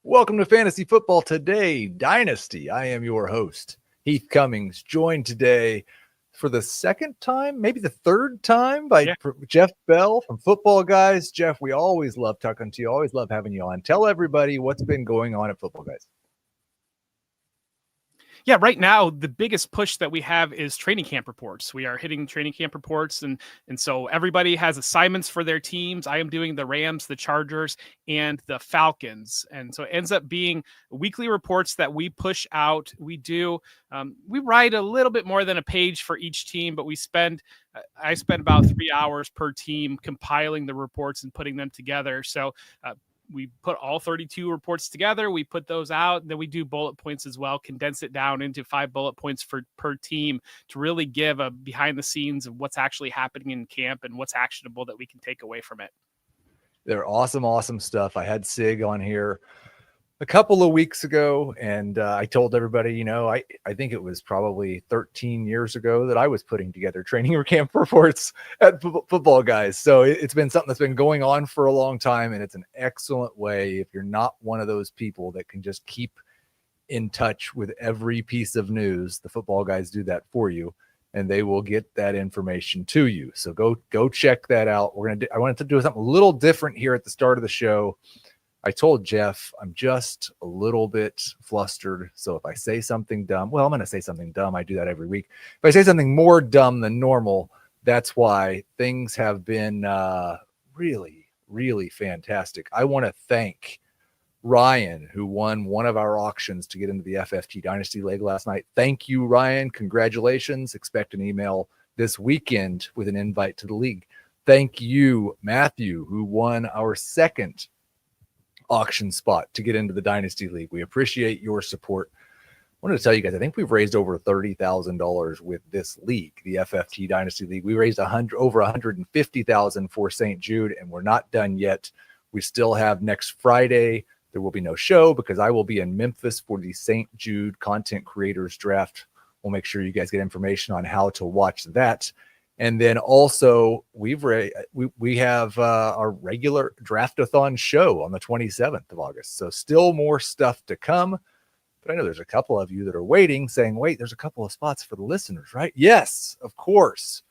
Welcome to Fantasy Football Today, Dynasty. I am your host, Heath Cummings, joined today for the second time, maybe the third time, by Jeff Bell from Footballguys. Jeff, we always love talking to you, always love having you on. Tell everybody what's been going on at Footballguys. Yeah, right now, the biggest push that we have is training camp reports. We are hitting training camp reports, and so everybody has assignments for their teams. I am doing the Rams, the Chargers, and the Falcons. And so it ends up being weekly reports that we push out. We write a little bit more than a page for each team, but I spend about 3 hours per team compiling the reports and putting them together. So we put all 32 reports together. We put those out. Then we do bullet points as well, condense it down into 5 bullet points per team to really give a behind the scenes of what's actually happening in camp and what's actionable that we can take away from it. They're awesome stuff. I had Sig on here a couple of weeks ago, and I told everybody, I think it was probably 13 years ago that I was putting together training camp reports at Footballguys. So it's been something that's been going on for a long time, and it's an excellent way if you're not one of those people that can just keep in touch with every piece of news. The Footballguys do that for you, and they will get that information to you. So go check that out. I wanted to do something a little different here at the start of the show. I told Jeff I'm just a little bit flustered. So if I say something dumb, I'm going to say something dumb. I do that every week. If I say something more dumb than normal, that's why. Things have been really, really fantastic. I want to thank Ryan, who won one of our auctions to get into the FFT Dynasty League last night. Thank you, Ryan. Congratulations. Expect an email this weekend with an invite to the league. Thank you, Matthew, who won our second auction spot to get into the Dynasty League. We appreciate your support. I wanted to tell you guys, I think we've raised over $30,000 with this league, the FFT Dynasty League. We raised over $150,000 for St. Jude, and we're not done yet. We still have next Friday. There will be no show because I will be in Memphis for the St. Jude Content Creators Draft. We'll make sure you guys get information on how to watch that. And then also we have our regular Draftathon show on the 27th of August. So still more stuff to come. But I know there's a couple of you that are waiting, saying, wait, there's a couple of spots for the listeners, right? Yes, of course.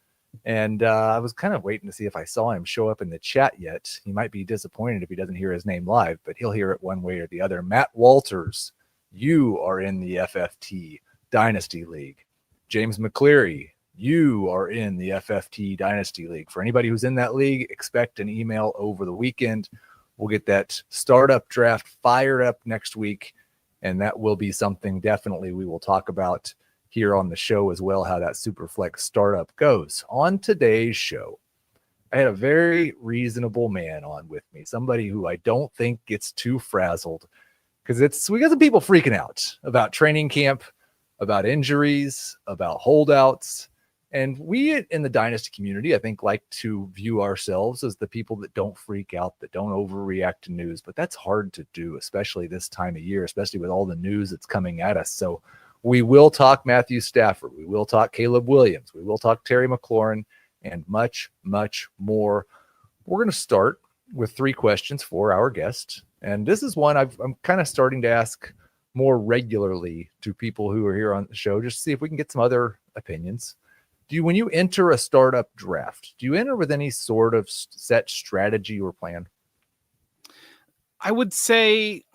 And I was kind of waiting to see if I saw him show up in the chat yet. He might be disappointed if he doesn't hear his name live, but he'll hear it one way or the other. Matt Walters, you are in the FFT Dynasty League. James McCleary, you are in the FFT Dynasty League. For anybody who's in that league, expect an email over the weekend. We'll get that startup draft fired up next week, and that will be something definitely we will talk about here on the show as well, how that Superflex startup goes. On today's show, I had a very reasonable man on with me, somebody who I don't think gets too frazzled, because we got some people freaking out about training camp, about injuries, about holdouts. And we in the Dynasty community, I think, like to view ourselves as the people that don't freak out, that don't overreact to news. But that's hard to do, especially this time of year, especially with all the news that's coming at us. So we will talk Matthew Stafford. We will talk Caleb Williams. We will talk Terry McLaurin and much, much more. We're going to start with 3 questions for our guest. And this is one I'm kind of starting to ask more regularly to people who are here on the show, just to see if we can get some other opinions. When you enter a startup draft, do you enter with any sort of set strategy or plan? I would say,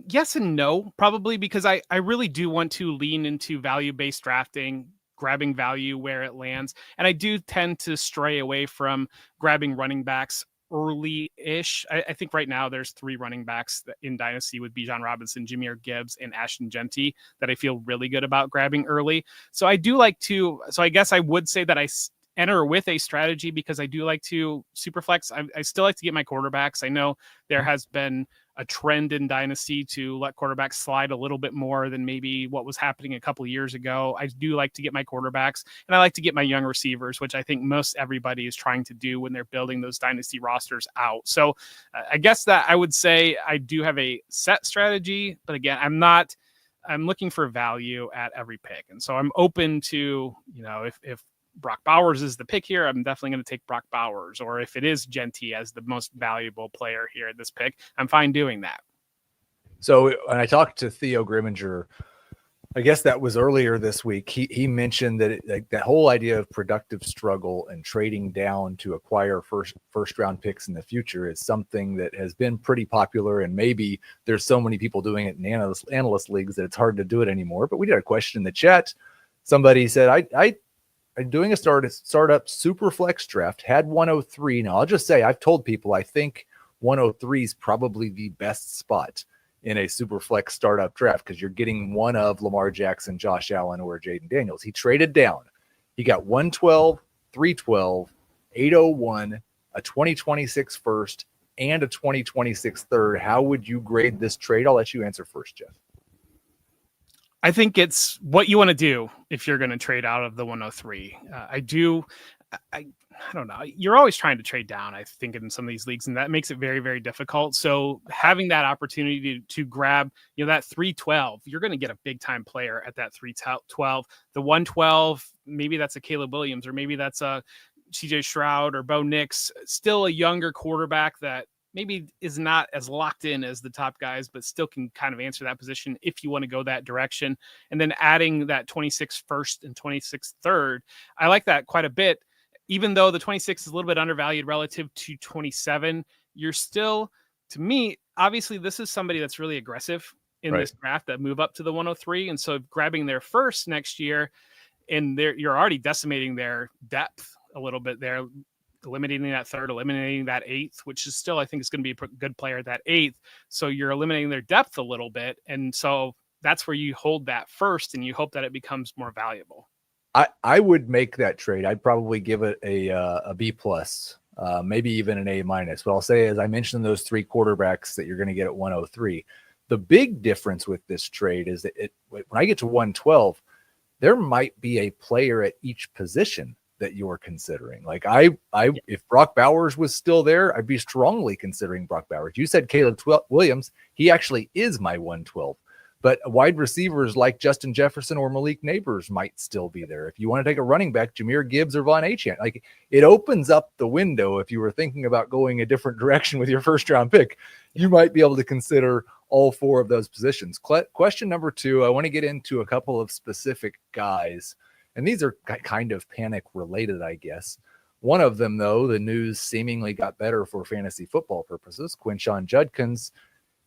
yes and no, probably, because I really do want to lean into value-based drafting, grabbing value where it lands. And I do tend to stray away from grabbing running backs early-ish. I think right now there's 3 running backs in Dynasty with Bijan Robinson, Jahmyr Gibbs, and Ashton Genty that I feel really good about grabbing early. So I do like to, so I guess I would say that I enter with a strategy because I do like to super flex. I still like to get my quarterbacks. I know there has been a trend in Dynasty to let quarterbacks slide a little bit more than maybe what was happening a couple of years ago. I do like to get my quarterbacks, and I like to get my young receivers, which I think most everybody is trying to do when they're building those Dynasty rosters out. So I guess that I would say I do have a set strategy, but again, I'm looking for value at every pick. And so I'm open to, if Brock Bowers is the pick here, I'm definitely going to take Brock Bowers. Or if it is Genty as the most valuable player here at this pick, I'm fine doing that. So when I talked to Theo Grimminger, I guess that was earlier this week. He mentioned that that whole idea of productive struggle and trading down to acquire first round picks in the future is something that has been pretty popular, and maybe there's so many people doing it in analyst leagues that it's hard to do it anymore. But we did a question in the chat. Somebody said, I'm doing a startup super flex draft, had 103. Now I'll just say I've told people I think 103 is probably the best spot in a super flex startup draft because you're getting one of Lamar Jackson, Josh Allen, or Jaden Daniels. He traded down. He got 112, 312, 801, a 2026 first, and a 2026 third. How would you grade this trade? I'll let you answer first, Jeff. I think it's what you want to do if you're going to trade out of the 103. I don't know. You're always trying to trade down, I think, in some of these leagues, and that makes it very, very difficult. So having that opportunity to grab, that 312, you're going to get a big time player at that 312. The 112, maybe that's a Caleb Williams, or maybe that's a CJ Stroud or Bo Nix, still a younger quarterback that maybe is not as locked in as the top guys, but still can kind of answer that position if you want to go that direction. And then adding that 26 first and 26 third, I like that quite a bit. Even though the 26 is a little bit undervalued relative to 27, you're still, to me, obviously this is somebody that's really aggressive in this draft that move up to the 103. And so grabbing their first next year, and you're already decimating their depth a little bit there, eliminating that third, eliminating that eighth, which is still, I think, is going to be a good player at that eighth. So you're eliminating their depth a little bit. And so that's where you hold that first and you hope that it becomes more valuable. I would make that trade. I'd probably give it a B plus, maybe even an A minus. What I'll say is I mentioned those three quarterbacks that you're going to get at 103. The big difference with this trade is that when I get to 112, there might be a player at each position that you're considering. Like if Brock Bowers was still there, I'd be strongly considering Brock Bowers. You said Caleb Williams. He actually is my 112. But wide receivers like Justin Jefferson or Malik Neighbors might still be there. If you want to take a running back, Jahmyr Gibbs or Von Achane, like it opens up the window. If you were thinking about going a different direction with your first round pick, you might be able to consider all four of those positions. Question number 2, I want to get into a couple of specific guys, and these are kind of panic related, I guess. One of them, though, the news seemingly got better for fantasy football purposes. Quinshon Judkins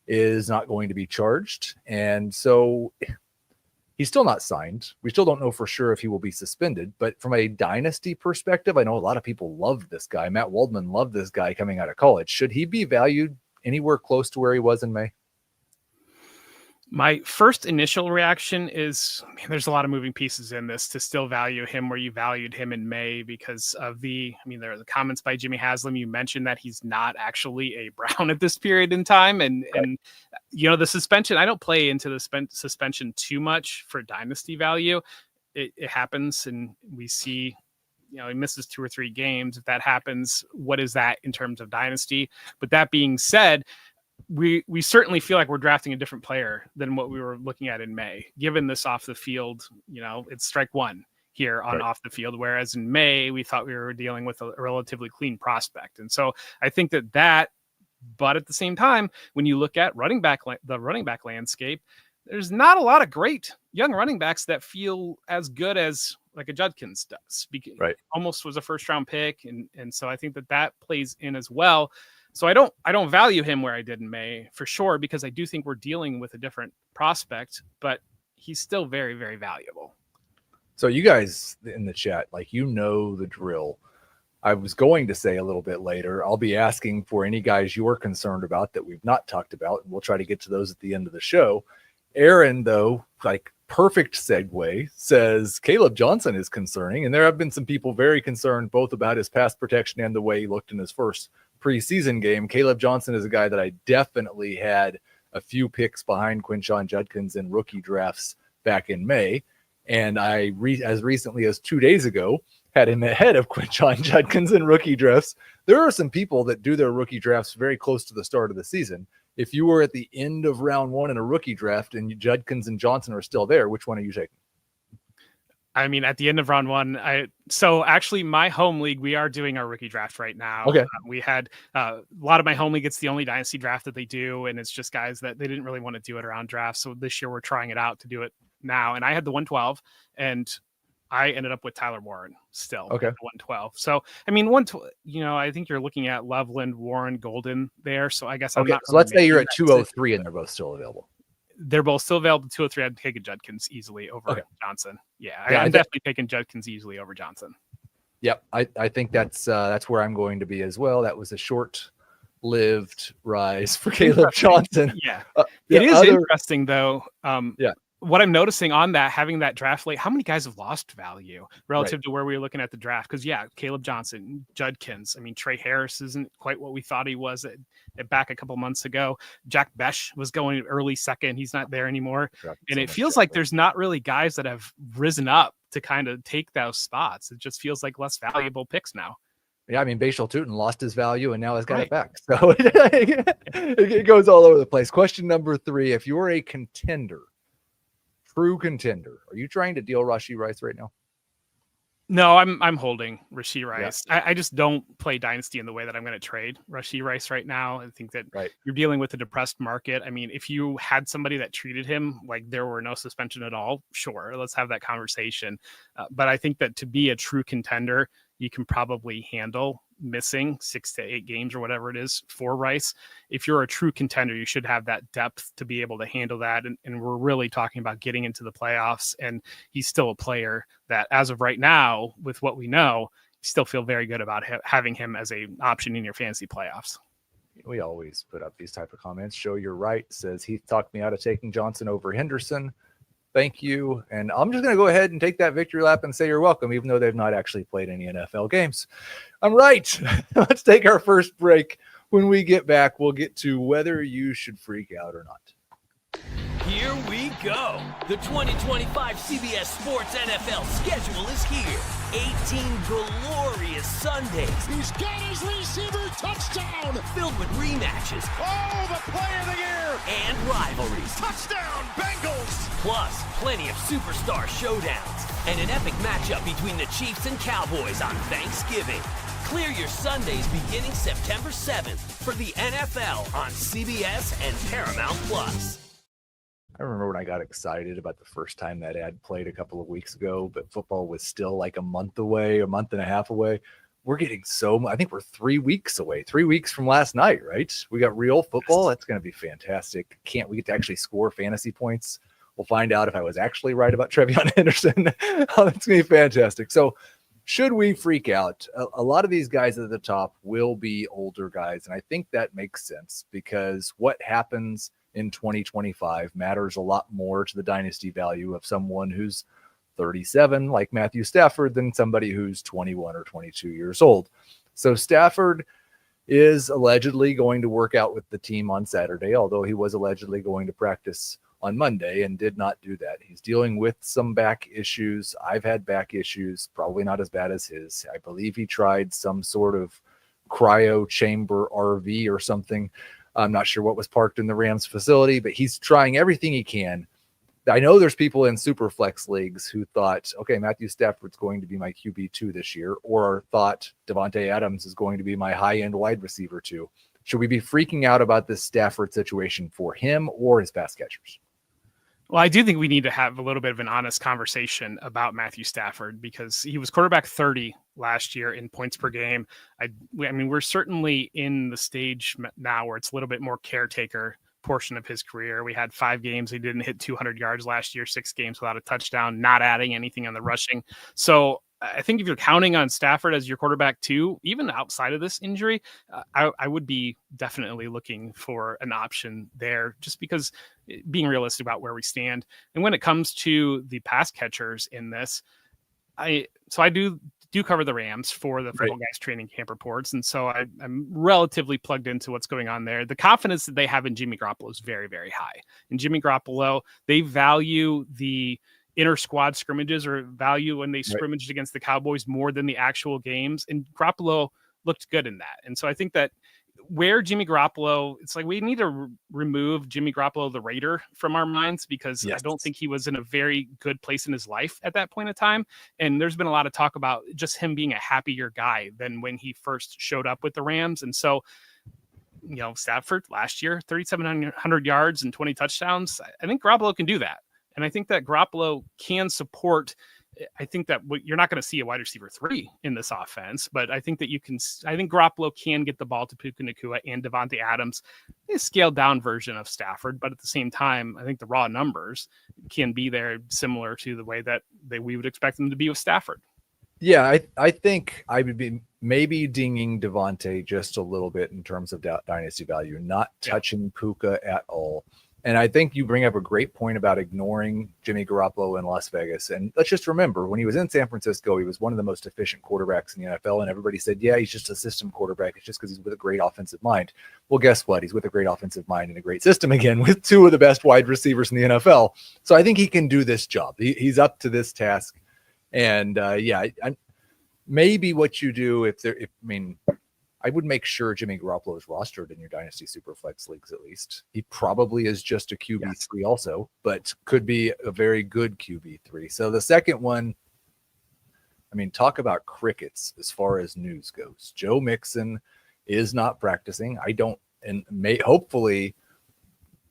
is not going to be charged. And so he's still not signed. We still don't know for sure if he will be suspended. But from a dynasty perspective, I know a lot of people loved this guy. Matt Waldman loved this guy coming out of college. Should he be valued anywhere close to where he was in May? My first initial reaction is, man, there's a lot of moving pieces in this to still value him where you valued him in May because of there are the comments by Jimmy Haslam. You mentioned that he's not actually a Brown at this period in time. And the suspension, I don't play into the suspension too much for dynasty value. It happens and we see, he misses 2 or 3 games. If that happens, what is that in terms of dynasty? But that being said, we certainly feel like we're drafting a different player than what we were looking at in May, given this off the field, it's strike one here on off the field. Whereas in May, we thought we were dealing with a relatively clean prospect. And so I think that, but at the same time, when you look at the running back landscape, there's not a lot of great young running backs that feel as good as like a Judkins does. Almost was a first round pick. And so I think that plays in as well. So I don't value him where I did in May for sure, because I do think we're dealing with a different prospect, but he's still very, very valuable. So you guys in the chat, the drill. I was going to say a little bit later, I'll be asking for any guys you're concerned about that we've not talked about. We'll try to get to those at the end of the show. Aaron, though, perfect segue, says Caleb Johnson is concerning. And there have been some people very concerned both about his pass protection and the way he looked in his first preseason game. Caleb Johnson is a guy that I definitely had a few picks behind Quinshon Judkins in rookie drafts back in May. And I, as recently as 2 days ago, had him ahead of Quinshon Judkins in rookie drafts. There are some people that do their rookie drafts very close to the start of the season. If you were at the end of round 1 in a rookie draft and Judkins and Johnson are still there, which one are you taking? I mean, at the end of round one, so actually my home league, we are doing our rookie draft right now. Okay. We had a lot of my home league. It's the only dynasty draft that they do. And it's just guys that they didn't really want to do it around draft. So this year we're trying it out to do it now. And I had the 112 and I ended up with Tyler Warren still. Okay. At the 112. So, I mean, I think you're looking at Loveland, Warren, Golden there. So I guess I'm not. So let's say you're at 203 and they're both still available. They're both still available. 203. I'd take Judkins easily over Johnson. Yeah, I'm definitely taking Judkins easily over Johnson. Yep, I think that's where I'm going to be as well. That was a short-lived rise for Caleb Johnson. Yeah, it is interesting though. What I'm noticing on that, having that draft late, how many guys have lost value relative to where we were looking at the draft? Because Caleb Johnson, Judkins. I mean, Trey Harris isn't quite what we thought he was back a couple months ago. Jack Besh was going early second. He's not there anymore. And it feels like there's not really guys that have risen up to kind of take those spots. It just feels like less valuable picks now. Yeah, I mean, Bashal Tootin lost his value and now has got it back. So it goes all over the place. Question number 3. If you're a contender, true contender, are you trying to deal Rashee Rice right now? No, I'm holding Rashee Rice. Yeah. I just don't play Dynasty in the way that I'm going to trade Rashee Rice right now. I think that you're dealing with a depressed market. I mean, if you had somebody that treated him like there were no suspension at all, sure, let's have that conversation. But I think that to be a true contender, you can probably handle missing 6 to 8 games or whatever it is for Rice. If you're a true contender, you should have that depth to be able to handle that. And we're really talking about getting into the playoffs. And he's still a player that, as of right now, with what we know, you still feel very good about having him as an option in your fantasy playoffs. We always put up these type of comments. Show you're right. Says Heath talked me out of taking Johnson over Henderson. Thank you. And I'm just going to go ahead and take that victory lap and say you're welcome, even though they've not actually played any NFL games. I'm right. Let's take our first break. When we get back, we'll get to whether you should freak out or not. Here we go. The 2025 CBS Sports NFL schedule is here. 18 glorious Sundays. He's got his receiver touchdown. Filled with rematches. Oh, the play of the year. And rivalries. Touchdown, Bengals. Plus, plenty of superstar showdowns. And an epic matchup between the Chiefs and Cowboys on Thanksgiving. Clear your Sundays beginning September 7th for the NFL on CBS and Paramount Plus. I remember when I got excited about the first time that ad played a couple of weeks ago, but football was still like a month and a half away. We're getting I think we're 3 weeks away, 3 weeks from last night, right? We got real football. That's going to be fantastic. We get to actually score fantasy points. We'll find out if I was actually right about Trevion Henderson. It's going to be fantastic. So should we freak out? A lot of these guys at the top will be older guys. And I think that makes sense because what happens in 2025 matters a lot more to the dynasty value of someone who's 37 like Matthew Stafford than somebody who's 21 or 22 years old. So Stafford is allegedly going to work out with the team on Saturday, although he was allegedly going to practice on Monday and did not do that. He's dealing with some back issues. I've had back issues, probably not as bad as his. I believe he tried some sort of cryo chamber RV or something. I'm not sure what was parked in the Rams facility, but he's trying everything he can. I know there's people in super flex leagues who thought, okay, Matthew Stafford's going to be my QB2 this year, or thought Devontae Adams is going to be my high-end wide receiver 2. Should we be freaking out about this Stafford situation for him or his pass catchers? Well, I do think we need to have a little bit of an honest conversation about Matthew Stafford because he was quarterback 30 last year in points per game. I mean, we're certainly in the stage now where it's a little bit more caretaker portion of his career. We had 5 games. He didn't hit 200 yards last year, 6 games without a touchdown, not adding anything on the rushing. So I think if you're counting on Stafford as your quarterback too, even outside of this injury, I would be definitely looking for an option there just because being realistic about where we stand. And when it comes to the pass catchers in this, I do cover the Rams for the Footballguys training camp reports. And so I'm relatively plugged into what's going on there. The confidence that they have in Jimmy Garoppolo is very, very high. And Jimmy Garoppolo, they value the inter squad scrimmages or value when they scrimmaged against the Cowboys more than the actual games. And Garoppolo looked good in that. And so I think that where Jimmy Garoppolo, it's like we need to remove Jimmy Garoppolo, the Raider, from our minds, because I don't think he was in a very good place in his life at that point in time. And there's been a lot of talk about just him being a happier guy than when he first showed up with the Rams. And so, Stafford last year, 3,700 yards and 20 touchdowns. I think Garoppolo can do that. And I think that Garoppolo can support. I think that you're not going to see a wide receiver 3 in this offense, but I think that I think Garoppolo can get the ball to Puka Nacua and Devontae Adams, a scaled down version of Stafford. But at the same time, I think the raw numbers can be there similar to the way that we would expect them to be with Stafford. Yeah, I think I would be maybe dinging Devontae just a little bit in terms of dynasty value, not touching Puka at all. And I think you bring up a great point about ignoring Jimmy Garoppolo in Las Vegas. And let's just remember, when he was in San Francisco, he was one of the most efficient quarterbacks in the NFL. And everybody said, yeah, he's just a system quarterback. It's just because he's with a great offensive mind. Well, guess what? He's with a great offensive mind and a great system again, with 2 of the best wide receivers in the NFL. So I think he can do this job. He's up to this task. And maybe what you do I would make sure Jimmy Garoppolo is rostered in your Dynasty Superflex leagues at least. He probably is just a QB3 also, but could be a very good QB3. So the second one, talk about crickets as far as news goes. Joe Mixon is not practicing. Hopefully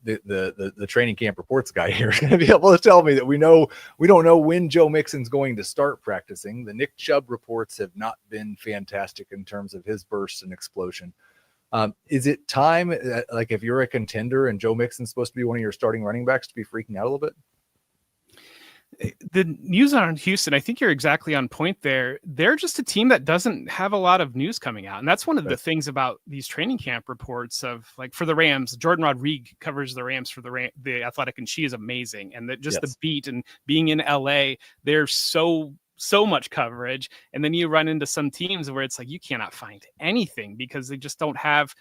the training camp reports guy here is going to be able to tell me that we don't know when Joe Mixon's going to start practicing. The Nick Chubb reports have not been fantastic in terms of his burst and explosion. Is it time, like if you're a contender and Joe Mixon's supposed to be one of your starting running backs, to be freaking out a little bit? The news on Houston, I think you're exactly on point there. They're just a team that doesn't have a lot of news coming out. And that's one of the things about these training camp reports of, like, for the Rams, Jordan Rodriguez covers the Rams for the Athletic, and she is amazing. And that just the beat and being in LA, there's so much coverage. And then you run into some teams where it's like, you cannot find anything because they just don't have,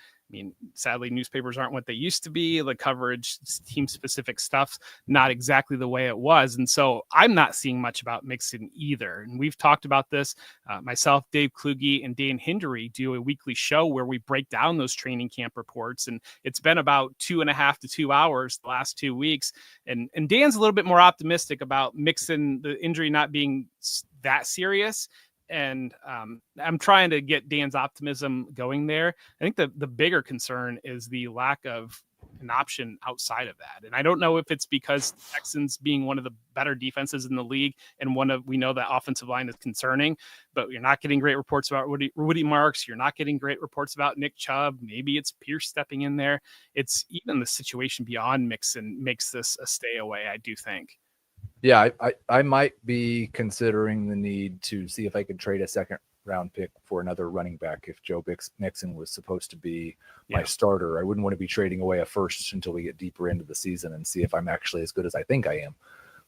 sadly, newspapers aren't what they used to be. The coverage, team specific stuff, not exactly the way it was. And so I'm not seeing much about Mixon either. And we've talked about this. Myself, Dave Kluge, and Dan Hindery do a weekly show where we break down those training camp reports. And it's been about 2.5 to 2 hours the last 2 weeks. And Dan's a little bit more optimistic about Mixon, the injury not being that serious. And I'm trying to get Dan's optimism going there. I think the bigger concern is the lack of an option outside of that. And I don't know if it's because Texans being one of the better defenses in the league, and we know that offensive line is concerning, but you're not getting great reports about Woody Marks. You're not getting great reports about Nick Chubb. Maybe it's Pierce stepping in there. It's even the situation beyond Mixon makes this a stay away, I do think. Yeah, I might be considering the need to see if I could trade a second round pick for another running back if Joe Mixon was supposed to be my starter. I wouldn't want to be trading away a first until we get deeper into the season and see if I'm actually as good as I think I am.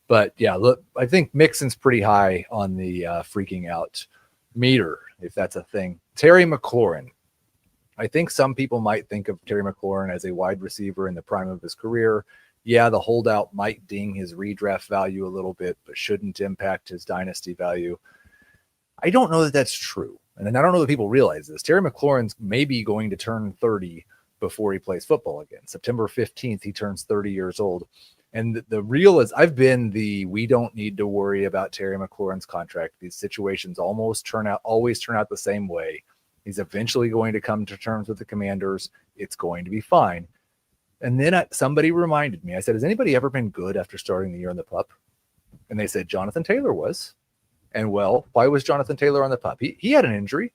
But yeah, look, I think Mixon's pretty high on the freaking out meter, if that's a thing. Terry McLaurin. I think some people might think of Terry McLaurin as a wide receiver in the prime of his career. Yeah, the holdout might ding his redraft value a little bit, but shouldn't impact his dynasty value. I don't know that that's true. And I don't know that people realize this. Terry McLaurin's maybe going to turn 30 before he plays football again. September 15th, he turns 30 years old. And the real is we don't need to worry about Terry McLaurin's contract. These situations always turn out the same way. He's eventually going to come to terms with the Commanders. It's going to be fine. And then somebody reminded me, I said, has anybody ever been good after starting the year on the PUP? And they said, Jonathan Taylor was. And well, why was Jonathan Taylor on the PUP? He had an injury,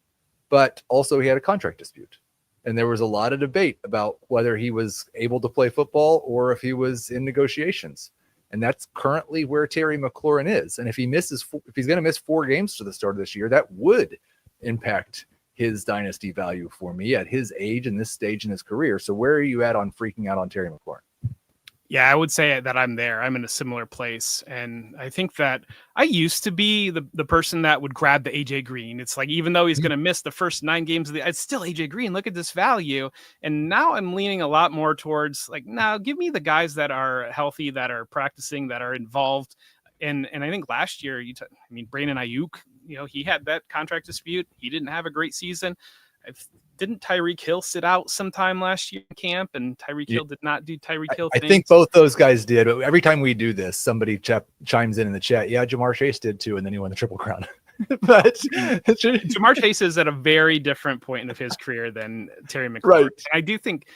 but also he had a contract dispute. And there was a lot of debate about whether he was able to play football or if he was in negotiations. And that's currently where Terry McLaurin is. And if he's going to miss 4 games to the start of this year, that would impact his dynasty value for me at his age and this stage in his career. So where are you at on freaking out on Terry McLaurin? Yeah, I would say that I'm there. I'm in a similar place. And I think that I used to be the person that would grab the AJ Green. It's like, even though he's going to miss the first 9 games it's still AJ Green. Look at this value. And now I'm leaning a lot more towards like, now give me the guys that are healthy, that are practicing, that are involved. And I think last year, Brandon Ayuk, he had that contract dispute. He didn't have a great season. Didn't Tyreek Hill sit out sometime last year in camp, and Tyreek Hill did not do Tyreek Hill I things? think both those guys did, but every time we do this, somebody chimes in the chat. Yeah, Jamar Chase did too, and then he won the Triple Crown. But Jamar Chase is at a very different point of his career than Terry McLaurin. Right. I do think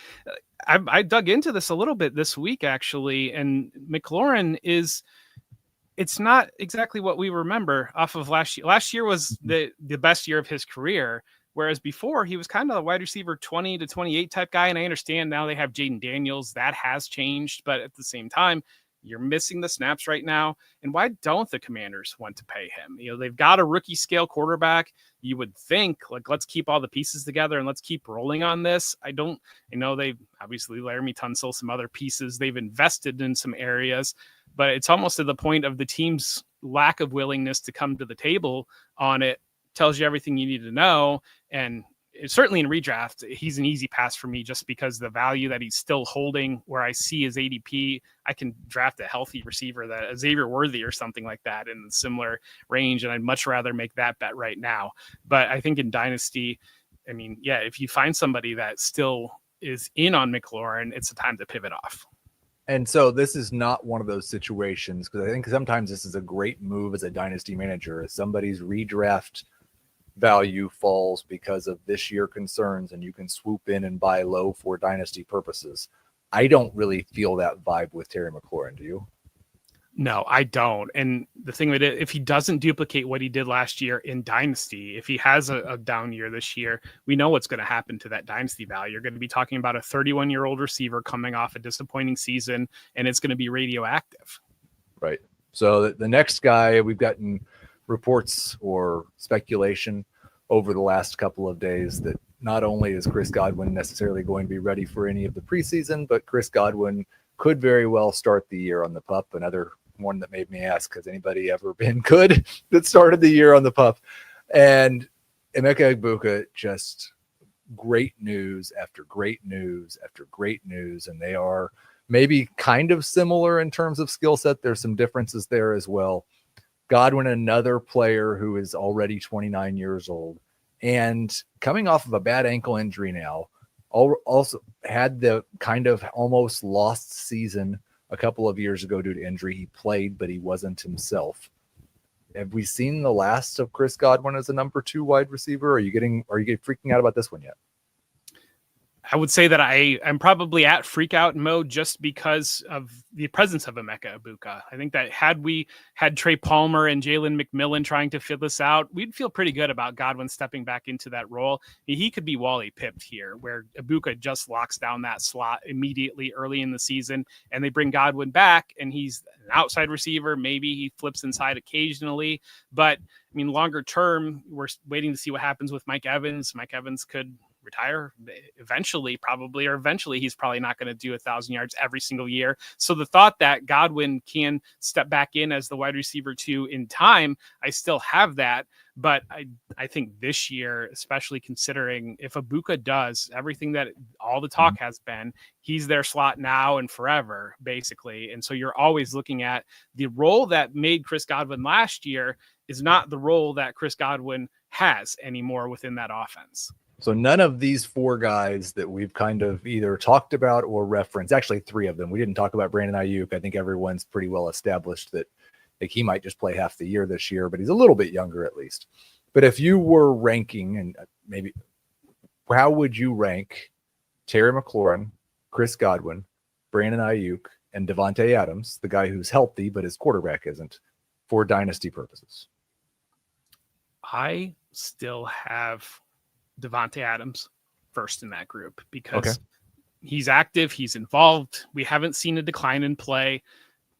I dug into this a little bit this week, actually, and McLaurin it's not exactly what we remember off of last year. Last year was the best year of his career, whereas before he was kind of a wide receiver 20 to 28 type guy. And I understand now they have Jaden Daniels. That has changed, but at the same time, you're missing the snaps right now. And why don't the Commanders want to pay him? They've got a rookie scale quarterback. You would think, like, let's keep all the pieces together and let's keep rolling on this. They've obviously Laramie Tunsil, some other pieces. They've invested in some areas, but it's almost to the point of the team's lack of willingness to come to the table on it tells you everything you need to know. And certainly in redraft, he's an easy pass for me just because the value that he's still holding, where I see his ADP, I can draft a healthy receiver, that Xavier Worthy or something like that in similar range. And I'd much rather make that bet right now. But I think in Dynasty, if you find somebody that still is in on McLaurin, it's a time to pivot off. And so this is not one of those situations, because I think sometimes this is a great move as a dynasty manager. If somebody's redraft value falls because of this year concerns and you can swoop in and buy low for dynasty purposes. I don't really feel that vibe with Terry McLaurin. Do you? No, I don't. And the thing with it, if he doesn't duplicate what he did last year in dynasty, if he has a down year this year, we know what's going to happen to that dynasty value. You're going to be talking about a 31-year-old receiver coming off a disappointing season, and it's going to be radioactive. Right. So the next guy, we've gotten reports or speculation over the last couple of days that not only is Chris Godwin necessarily going to be ready for any of the preseason, but Chris Godwin could very well start the year on the PUP. Another one that made me ask, has anybody ever been good that started the year on the PUP? And Emeka Egbuka, just great news after great news after great news. And they are maybe kind of similar in terms of skill set. There's some differences there as well. Godwin, another player who is already 29 years old and coming off of a bad ankle injury now, also had the kind of almost lost season a couple of years ago due to injury. He played, but he wasn't himself. Have we seen the last of Chris Godwin as a number 2 wide receiver? Are you getting freaking out about this one yet? I would say that I'm probably at freak out mode just because of the presence of Emeka Egbuka. I think that had we had Trey Palmer and Jalen McMillan trying to fill this out, we'd feel pretty good about Godwin stepping back into that role. He could be Wally Pipped here, where Egbuka just locks down that slot immediately early in the season, and they bring Godwin back, and he's an outside receiver. Maybe he flips inside occasionally, but longer term, we're waiting to see what happens with Mike Evans. Mike Evans could retire eventually, or eventually he's probably not going to do 1,000 yards every single year. So the thought that Godwin can step back in as the wide receiver 2 in time, I still have that. But I think this year, especially considering if Egbuka does everything that all the talk has been, he's their slot now and forever, basically. And so you're always looking at the role that made Chris Godwin last year is not the role that Chris Godwin has anymore within that offense. So none of these 4 guys that we've kind of either talked about or referenced, actually 3 of them, we didn't talk about Brandon Ayuk. I think everyone's pretty well established that he might just play half the year this year, but he's a little bit younger at least. But if you were ranking, and maybe how would you rank Terry McLaurin, Chris Godwin, Brandon Ayuk, and Devontae Adams, the guy who's healthy but his quarterback isn't, for dynasty purposes? I still have Devontae Adams first in that group because he's active, he's involved. We haven't seen a decline in play.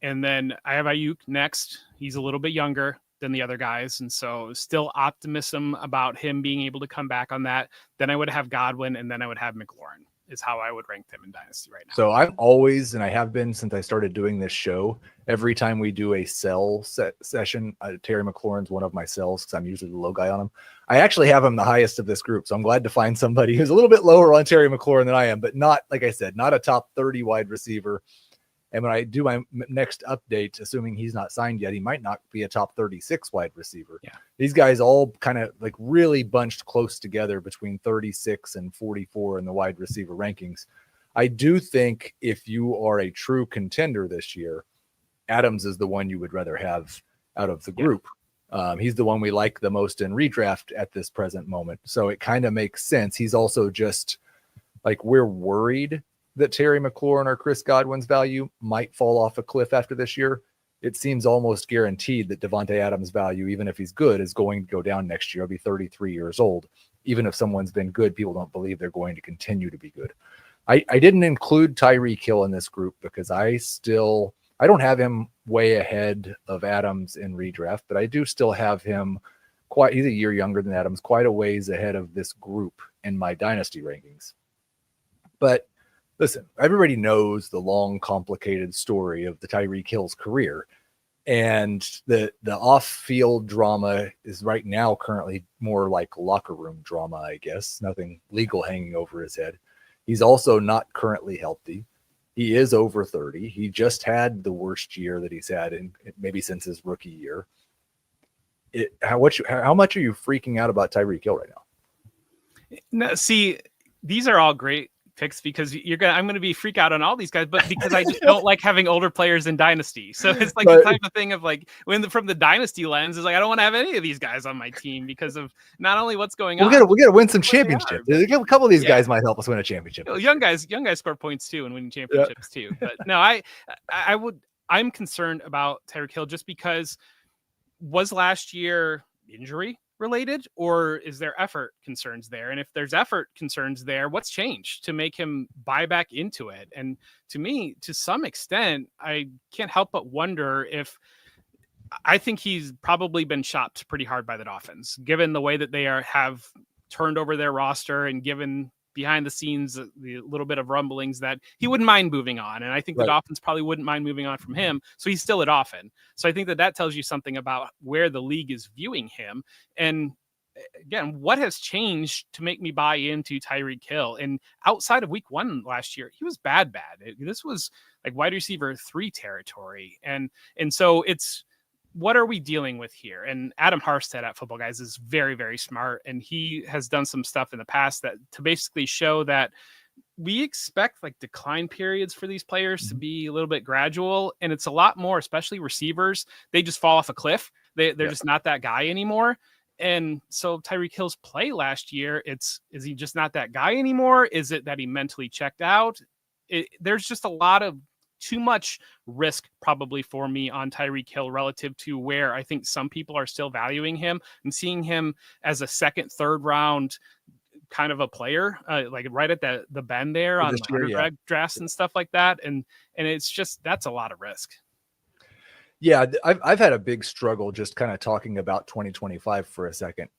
And then I have Ayuk next. He's a little bit younger than the other guys. And so still optimism about him being able to come back on that. Then I would have Godwin, and then I would have McLaurin is how I would rank them in Dynasty right now. So I'm always, and I have been since I started doing this show, every time we do a sell session, Terry McLaurin's one of my sells because I'm usually the low guy on him. I actually have him the highest of this group. So I'm glad to find somebody who's a little bit lower on Terry McLaurin than I am, but not, like I said, not a top 30 wide receiver. And when I do my next update, assuming he's not signed yet, he might not be a top 36 wide receiver. Yeah. These guys all kind of like really bunched close together between 36 and 44 in the wide receiver rankings. I do think if you are a true contender this year, Adams is the one you would rather have out of the group. He's the one we like the most in redraft at this present moment. So it kind of makes sense. He's also just like, we're worried that Terry McLaurin or Chris Godwin's value might fall off a cliff after this year. It seems almost guaranteed that Devontae Adams' value, even if he's good, is going to go down next year. He'll be 33 years old. Even if someone's been good, people don't believe they're going to continue to be good. I didn't include Tyreek Hill in this group because I don't have him way ahead of Adams in redraft, but I do still have him he's a year younger than Adams, quite a ways ahead of this group in my dynasty rankings. But listen, everybody knows the long, complicated story of the Tyreek Hill's career. And the off-field drama is right now currently more like locker room drama, I guess. Nothing legal hanging over his head. He's also not currently healthy. He is over 30. He just had the worst year that he's had in maybe since his rookie year. How much are you freaking out about Tyreek Hill right now? No, see, these are all great picks because I'm going to be freak out on all these guys, but because I just don't like having older players in dynasty. So it's like the type of thing of like from the dynasty lens is like, I don't want to have any of these guys on my team because of not only what's going on. We got to win some championships. A couple of these guys might help us win a championship. Young guys score points too and winning championships too. But no, I'm concerned about Tyreek Hill just because was last year injury related, or is there effort concerns there? And if there's effort concerns there, what's changed to make him buy back into it? And to me, to some extent, I can't help but wonder if I think he's probably been shopped pretty hard by that offense, given the way that they have turned over their roster and given behind the scenes the little bit of rumblings that he wouldn't mind moving on. And I think that offense probably wouldn't mind moving on from him. So he's still at Offen. So I think that tells you something about where the league is viewing him. And again, what has changed to make me buy into Tyreek Hill? And outside of week 1 last year, he was bad. This was like wide receiver 3 territory. And so it's, what are we dealing with here? And Adam Harstead at Footballguys is very, very smart. And he has done some stuff in the past that to basically show that we expect like decline periods for these players to be a little bit gradual. And it's a lot more, especially receivers. They just fall off a cliff. They're just not that guy anymore. And so Tyreek Hill's play last year, is he just not that guy anymore? Is it that he mentally checked out? There's just a lot of too much risk probably for me on Tyreek Hill relative to where I think some people are still valuing him. I'm seeing him as a second, third round kind of a player, like right at the bend there on the drafts and stuff like that. And it's just, that's a lot of risk. Yeah. I've had a big struggle just kind of talking about 2025 for a second.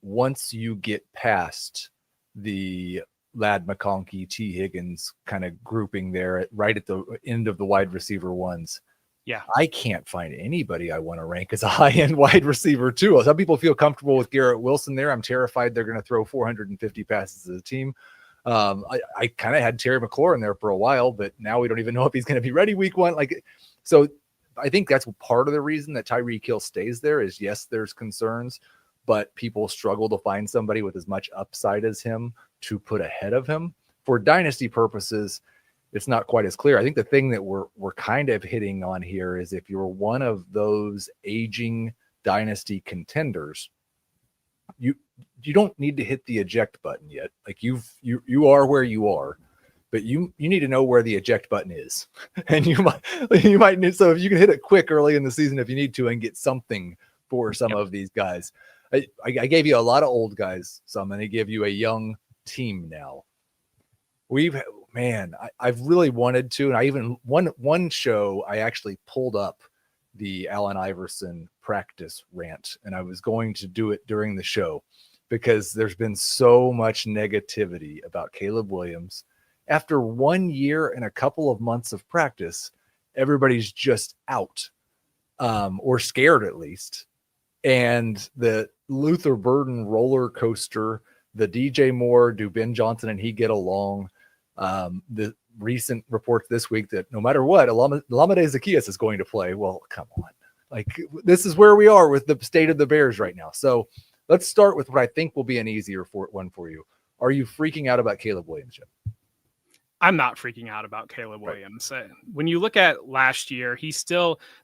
Once you get past the Ladd McConkey, T. Higgins kind of grouping there right at the end of the wide receiver ones. Yeah. I can't find anybody I want to rank as a high-end wide receiver too. Some people feel comfortable with Garrett Wilson there. I'm terrified they're going to throw 450 passes as a team. I kind of had Terry McLaurin there for a while, but now we don't even know if he's going to be ready week 1. So I think that's part of the reason that Tyreek Hill stays there is, yes, there's concerns, but people struggle to find somebody with as much upside as him to put ahead of him. For dynasty purposes, it's not quite as clear. I think the thing that we're kind of hitting on here is if you're one of those aging dynasty contenders, you don't need to hit the eject button yet. Like you are where you are, but you need to know where the eject button is. And you might need, so if you can hit it quick early in the season if you need to and get something for some of these guys. I gave you a lot of old guys, so I'm going to give you a young team now. I've really wanted to, and I even one show I actually pulled up the Allen Iverson practice rant, and I was going to do it during the show because there's been so much negativity about Caleb Williams. After 1 year and a couple of months of practice, everybody's just out, or scared at least. And the Luther Burden roller coaster, the DJ Moore, do Ben Johnson and he get along? The recent reports this week that no matter what, Olamide Zaccheaus is going to play. Well, come on. Like, this is where we are with the state of the Bears right now. So let's start with what I think will be an easier one for you. Are you freaking out about Caleb Williams yet? I'm not freaking out about Caleb Williams. When you look at last year,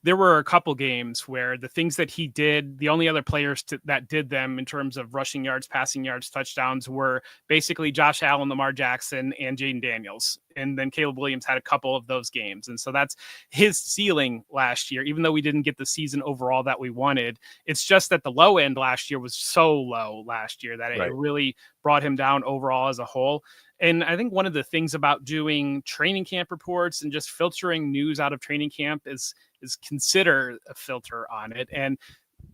there were a couple games where the things that he did, the only other players that did them in terms of rushing yards, passing yards, touchdowns were basically Josh Allen, Lamar Jackson, and Jaden Daniels. And then Caleb Williams had a couple of those games. And so that's his ceiling last year, even though we didn't get the season overall that we wanted. It's just that the low end last year was so low last year that it really brought him down overall as a whole. And I think one of the things about doing training camp reports and just filtering news out of training camp is consider a filter on it. And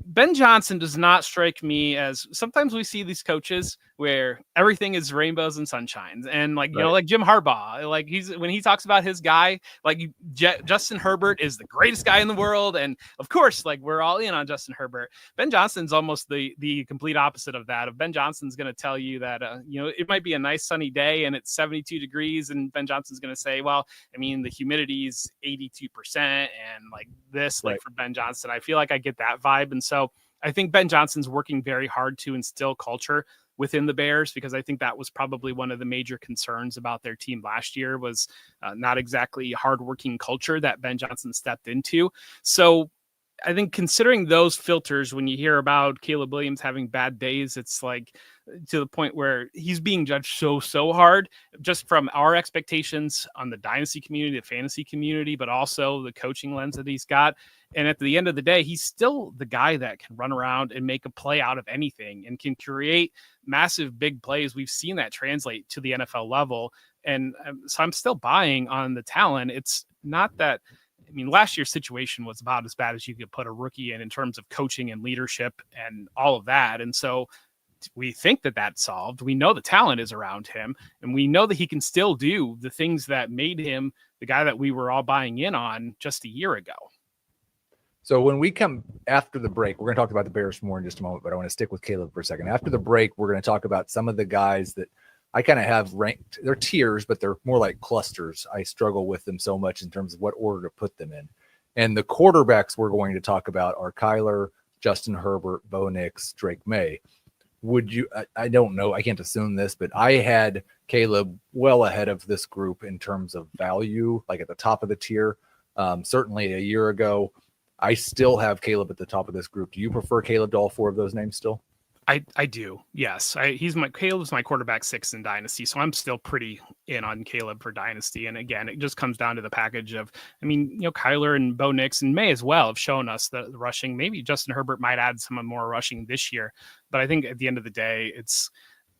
Ben Johnson does not strike me as, sometimes we see these coaches where everything is rainbows and sunshines, and like, you know, like Jim Harbaugh, like when he talks about his guy, like Justin Herbert is the greatest guy in the world. And of course, like we're all in on Justin Herbert. Ben Johnson's almost the complete opposite of that. Ben Johnson's going to tell you that, you know, it might be a nice sunny day and it's 72 degrees. And Ben Johnson's going to say, well, I mean, the humidity is 82% and like this, like for Ben Johnson, I feel like I get that vibe. And so I think Ben Johnson's working very hard to instill culture within the Bears, because I think that was probably one of the major concerns about their team last year was not exactly hardworking culture that Ben Johnson stepped into. So I think considering those filters, when you hear about Caleb Williams having bad days, it's like to the point where he's being judged so hard just from our expectations on the dynasty community, the fantasy community, but also the coaching lens that he's got. And at the end of the day, he's still the guy that can run around and make a play out of anything and can create massive big plays. We've seen that translate to the NFL level. And so I'm still buying on the talent. It's not that, I mean, last year's situation was about as bad as you could put a rookie in terms of coaching and leadership and all of that. And so we think that that's solved. We know the talent is around him, and we know that he can still do the things that made him the guy that we were all buying in on just a year ago. So when we come after the break, we're going to talk about the Bears more in just a moment, but I want to stick with Caleb for a second. After the break, we're going to talk about some of the guys that I kind of have ranked. They're tiers, but they're more like clusters. I struggle with them so much in terms of what order to put them in. And the quarterbacks we're going to talk about are Kyler, Justin Herbert, Bo Nix, Drake May. Would you, I don't know, I can't assume this, but I had Caleb well ahead of this group in terms of value, like at the top of the tier. Certainly a year ago. I still have Caleb at the top of this group. Do you prefer Caleb to all four of those names still? I do. Yes. Caleb's my quarterback 6 in Dynasty. So I'm still pretty in on Caleb for Dynasty. And again, it just comes down to the package of, I mean, you know, Kyler and Bo Nix and May as well have shown us the rushing. Maybe Justin Herbert might add some more rushing this year. But I think at the end of the day,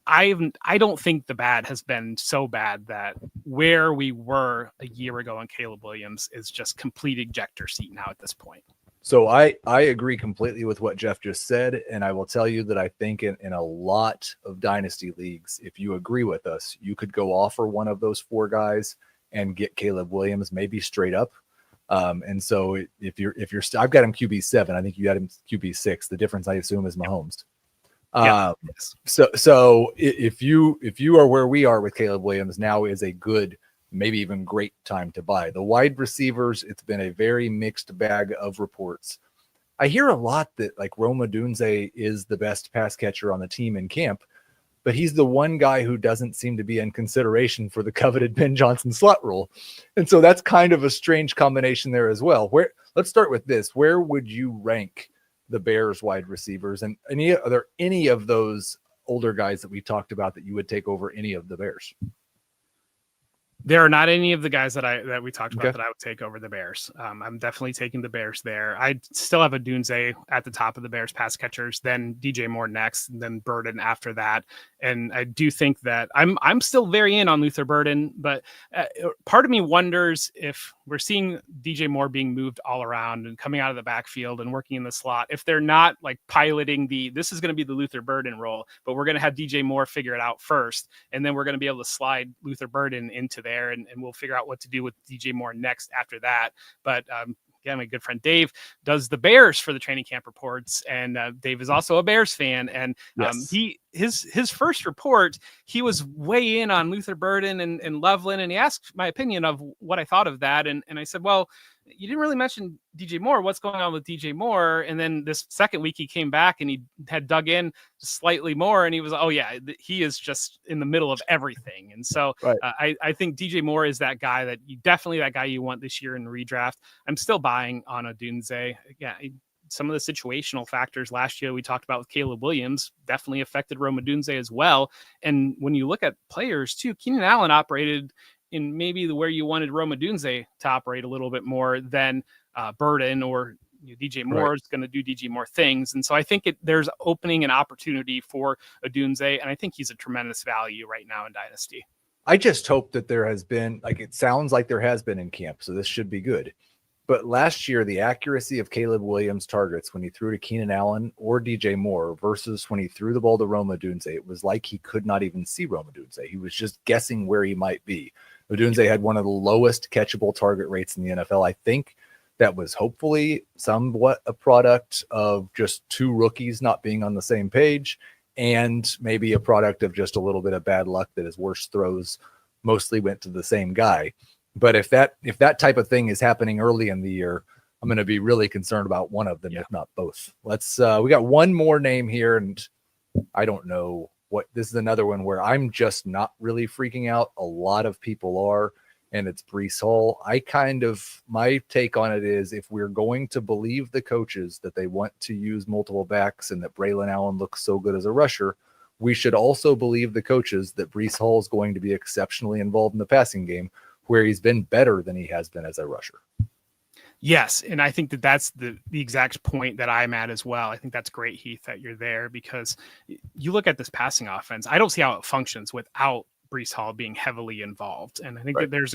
I don't think the bad has been so bad that where we were a year ago on Caleb Williams is just complete ejector seat now at this point. So I agree completely with what Jeff just said. And I will tell you that I think in a lot of dynasty leagues, if you agree with us, you could go offer one of those four guys and get Caleb Williams, maybe straight up. And so if you're I've got him QB7, I think you got him QB6. The difference, I assume, is Mahomes. So if you are where we are with Caleb Williams, now is a good, maybe even great time to buy. The wide receivers, it's been a very mixed bag of reports. I hear a lot that like Rome Odunze is the best pass catcher on the team in camp, but he's the one guy who doesn't seem to be in consideration for the coveted Ben Johnson slot role. And so that's kind of a strange combination there as well. Let's start with this. Where would you rank the Bears wide receivers? And are there any of those older guys that we talked about that you would take over any of the Bears? There are not any of the guys that we talked about that I would take over the Bears. I'm definitely taking the Bears there. I still have Odunze at the top of the Bears pass catchers, then DJ Moore next, and then Burden after that. And I do think that I'm still very in on Luther Burden, but part of me wonders if we're seeing DJ Moore being moved all around and coming out of the backfield and working in the slot. If they're not like piloting this is going to be the Luther Burden role, but we're going to have DJ Moore figure it out first, and then we're going to be able to slide Luther Burden into there. And we'll figure out what to do with DJ Moore next after that. But again, my good friend Dave does the Bears for the training camp reports, and Dave is also a Bears fan, and his first report, he was way in on Luther Burden and Loveland, and he asked my opinion of what I thought of that. And I said, well, you didn't really mention DJ Moore. What's going on with DJ Moore? And then this second week he came back and he had dug in slightly more, and he was, oh yeah, he is just in the middle of everything. And so right. I think DJ Moore is that guy that you want this year in redraft. I'm still buying on Odunze. Yeah. Some of the situational factors last year we talked about with Caleb Williams definitely affected Rome Odunze as well. And when you look at players too, Keenan Allen operated in maybe where you wanted Rome Odunze to operate a little bit more than Burden, or DJ Moore is going to do DJ Moore things. And so I think there's opening an opportunity for Odunze, and I think he's a tremendous value right now in Dynasty. I just hope that there has been, like, it sounds like there has been in camp, so this should be good. But last year, the accuracy of Caleb Williams' targets when he threw to Keenan Allen or DJ Moore versus when he threw the ball to Rome Odunze, it was like he could not even see Rome Odunze. He was just guessing where he might be. Odunze had one of the lowest catchable target rates in the NFL. I think that was hopefully somewhat a product of just two rookies not being on the same page, and maybe a product of just a little bit of bad luck that his worst throws mostly went to the same guy. But if that type of thing is happening early in the year, I'm going to be really concerned about one of them, if not both. Let's we got one more name here, and I don't know what this is. Another one where I'm just not really freaking out. A lot of people are, and it's Breece Hall. My take on it is, if we're going to believe the coaches that they want to use multiple backs and that Braylon Allen looks so good as a rusher, we should also believe the coaches that Breece Hall is going to be exceptionally involved in the passing game, where he's been better than he has been as a rusher. Yes, and I think that's the exact point that I'm at as well. I think that's great, Heath, that you're there, because you look at this passing offense, I don't see how it functions without Breece Hall being heavily involved. And I think that there's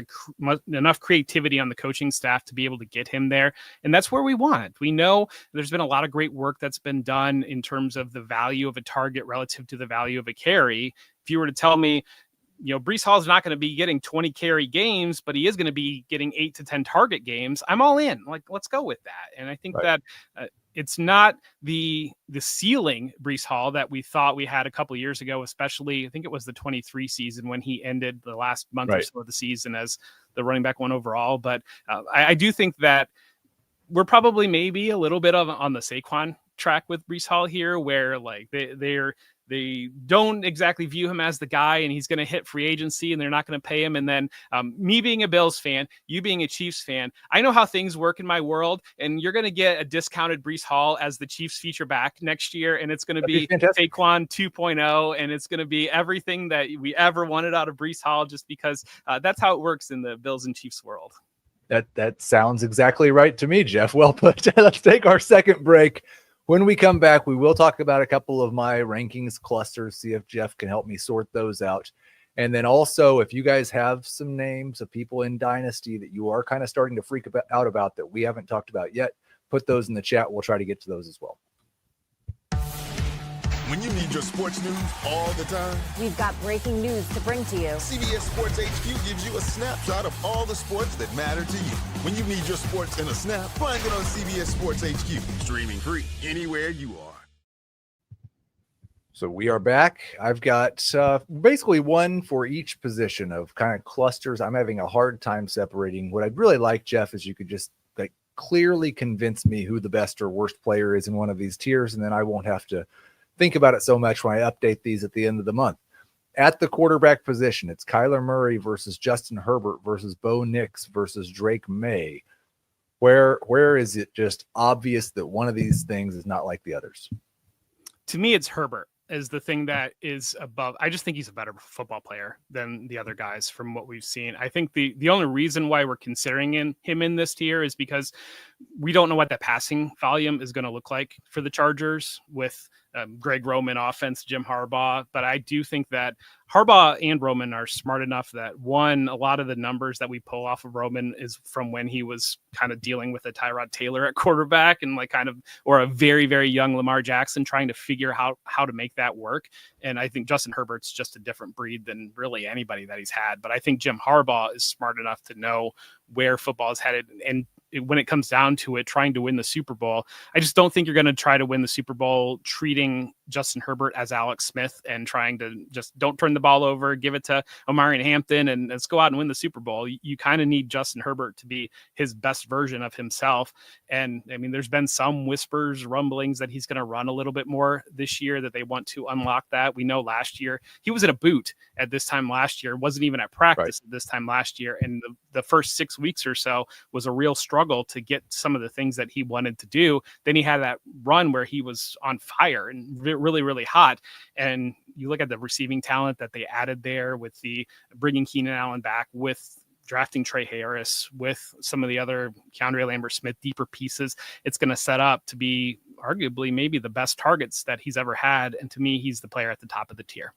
enough creativity on the coaching staff to be able to get him there. And that's where we want. We know there's been a lot of great work that's been done in terms of the value of a target relative to the value of a carry. If you were to tell me, Breece Hall is not going to be getting 20 carry games, but he is going to be getting 8 to 10 target games, I'm all in. Like, let's go with that. And I think that it's not the ceiling Breece Hall that we thought we had a couple of years ago, especially I think it was the 23 season when he ended the last month or so of the season as the running back 1 overall. But I do think that we're probably maybe a little bit on the Saquon track with Breece Hall here, where like they don't exactly view him as the guy, and he's going to hit free agency and they're not going to pay him. And then me being a Bills fan, you being a Chiefs fan, I know how things work in my world, and you're going to get a discounted Breece Hall as the Chiefs feature back next year. And it's going to be Saquon 2.0, and it's going to be everything that we ever wanted out of Breece Hall, just because that's how it works in the Bills and Chiefs world. That sounds exactly right to me, Jeff. Well put. Let's take our second break. When we come back, we will talk about a couple of my rankings clusters, see if Jeff can help me sort those out. And then also, if you guys have some names of people in Dynasty that you are kind of starting to freak out about that we haven't talked about yet, put those in the chat. We'll try to get to those as well. When you need your sports news all the time, we've got breaking news to bring to you. CBS Sports HQ gives you a snapshot of all the sports that matter to you. When you need your sports in a snap, find it on CBS Sports HQ, streaming free anywhere you are. So we are back. I've got basically one for each position of kind of clusters. I'm having a hard time separating. What I'd really like, Jeff, is you could just like clearly convince me who the best or worst player is in one of these tiers, and then I won't have to think about it so much when I update these at the end of the month. At the quarterback position, it's Kyler Murray versus Justin Herbert versus Bo Nix versus Drake May. Where is it just obvious that one of these things is not like the others? To me, it's Herbert is the thing that is above. I just think he's a better football player than the other guys from what we've seen. I think the only reason why we're considering him in this tier is because we don't know what that passing volume is going to look like for the Chargers with Greg Roman offense, Jim Harbaugh. But I do think that Harbaugh and Roman are smart enough that, one, a lot of the numbers that we pull off of Roman is from when he was kind of dealing with a Tyrod Taylor at quarterback and or a very, very young Lamar Jackson, trying to figure out how to make that work. And I think Justin Herbert's just a different breed than really anybody that he's had. But I think Jim Harbaugh is smart enough to know where football is headed. And when it comes down to it, trying to win the Super Bowl, I just don't think you're going to try to win the Super Bowl treating Justin Herbert as Alex Smith and trying to just don't turn the ball over, give it to Omarion Hampton, and let's go out and win the Super Bowl. You kind of need Justin Herbert to be his best version of himself. And I mean, there's been some whispers, rumblings that he's going to run a little bit more this year, that they want to unlock that. We know last year he was in a boot at this time last year, wasn't even at practice at this time last year. And the first 6 weeks or so was a real struggle to get some of the things that he wanted to do. Then he had that run where he was on fire and really, really hot. And you look at the receiving talent that they added there with the bringing Keenan Allen back, with drafting Trey Harris, with some of the other Keandre Lambert-Smith deeper pieces. It's going to set up to be arguably maybe the best targets that he's ever had. And to me, he's the player at the top of the tier.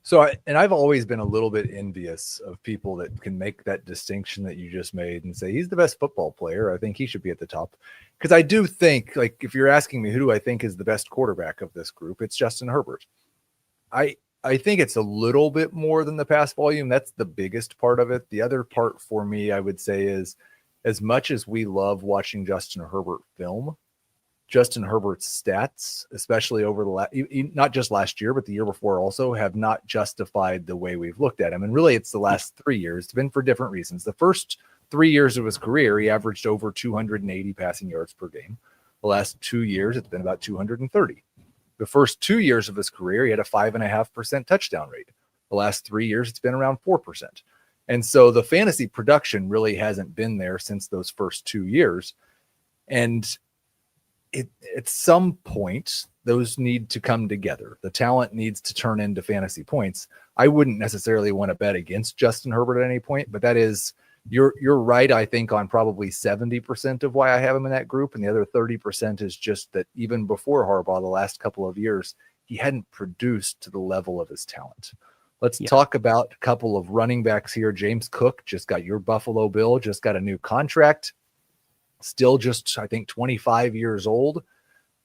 So, I've always been a little bit envious of people that can make that distinction that you just made and say he's the best football player. I think he should be at the top, because I do think, like, if you're asking me who do I think is the best quarterback of this group, it's Justin Herbert. I think it's a little bit more than the pass volume. That's the biggest part of it. The other part for me, I would say, is as much as we love watching Justin Herbert film, Justin Herbert's stats, especially over the not just last year, but the year before also, have not justified the way we've looked at him. And really, it's the last 3 years. It's been for different reasons. The first 3 years of his career, he averaged over 280 passing yards per game. The last 2 years, it's been about 230. The first 2 years of his career, he had a 5.5% touchdown rate. The last 3 years, it's been around 4%. And so the fantasy production really hasn't been there since those first 2 years. And at some point, those need to come together. The talent needs to turn into fantasy points. I wouldn't necessarily want to bet against Justin Herbert at any point, but that is, you're right, I think, on probably 70% of why I have him in that group. And the other 30% is just that even before Harbaugh, the last couple of years, he hadn't produced to the level of his talent. Let's talk about a couple of running backs here. James Cook just got your Buffalo Bill, just got a new contract. Still just, I think, 25 years old.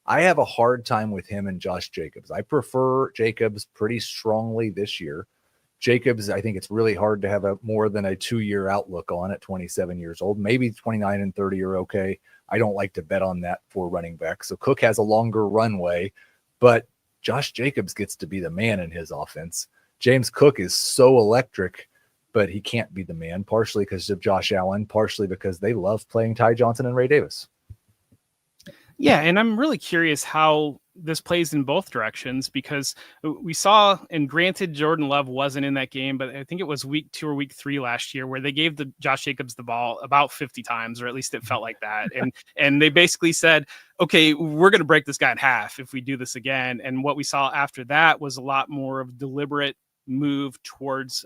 I have a hard time with him and Josh Jacobs. I prefer Jacobs pretty strongly this year. Jacobs, I think it's really hard to have a more than a 2-year outlook on at 27 years old. Maybe 29 and 30 are okay. I don't like to bet on that for running back. So Cook has a longer runway, but Josh Jacobs gets to be the man in his offense. James Cook is so electric, but he can't be the man, partially because of Josh Allen, partially because they love playing Ty Johnson and Ray Davis. Yeah, and I'm really curious how this plays in both directions, because we saw, and granted, Jordan Love wasn't in that game, but I think it was week 2 or week 3 last year where they gave Josh Jacobs the ball about 50 times, or at least it felt like that. And they basically said, okay, we're going to break this guy in half if we do this again. And what we saw after that was a lot more of deliberate move towards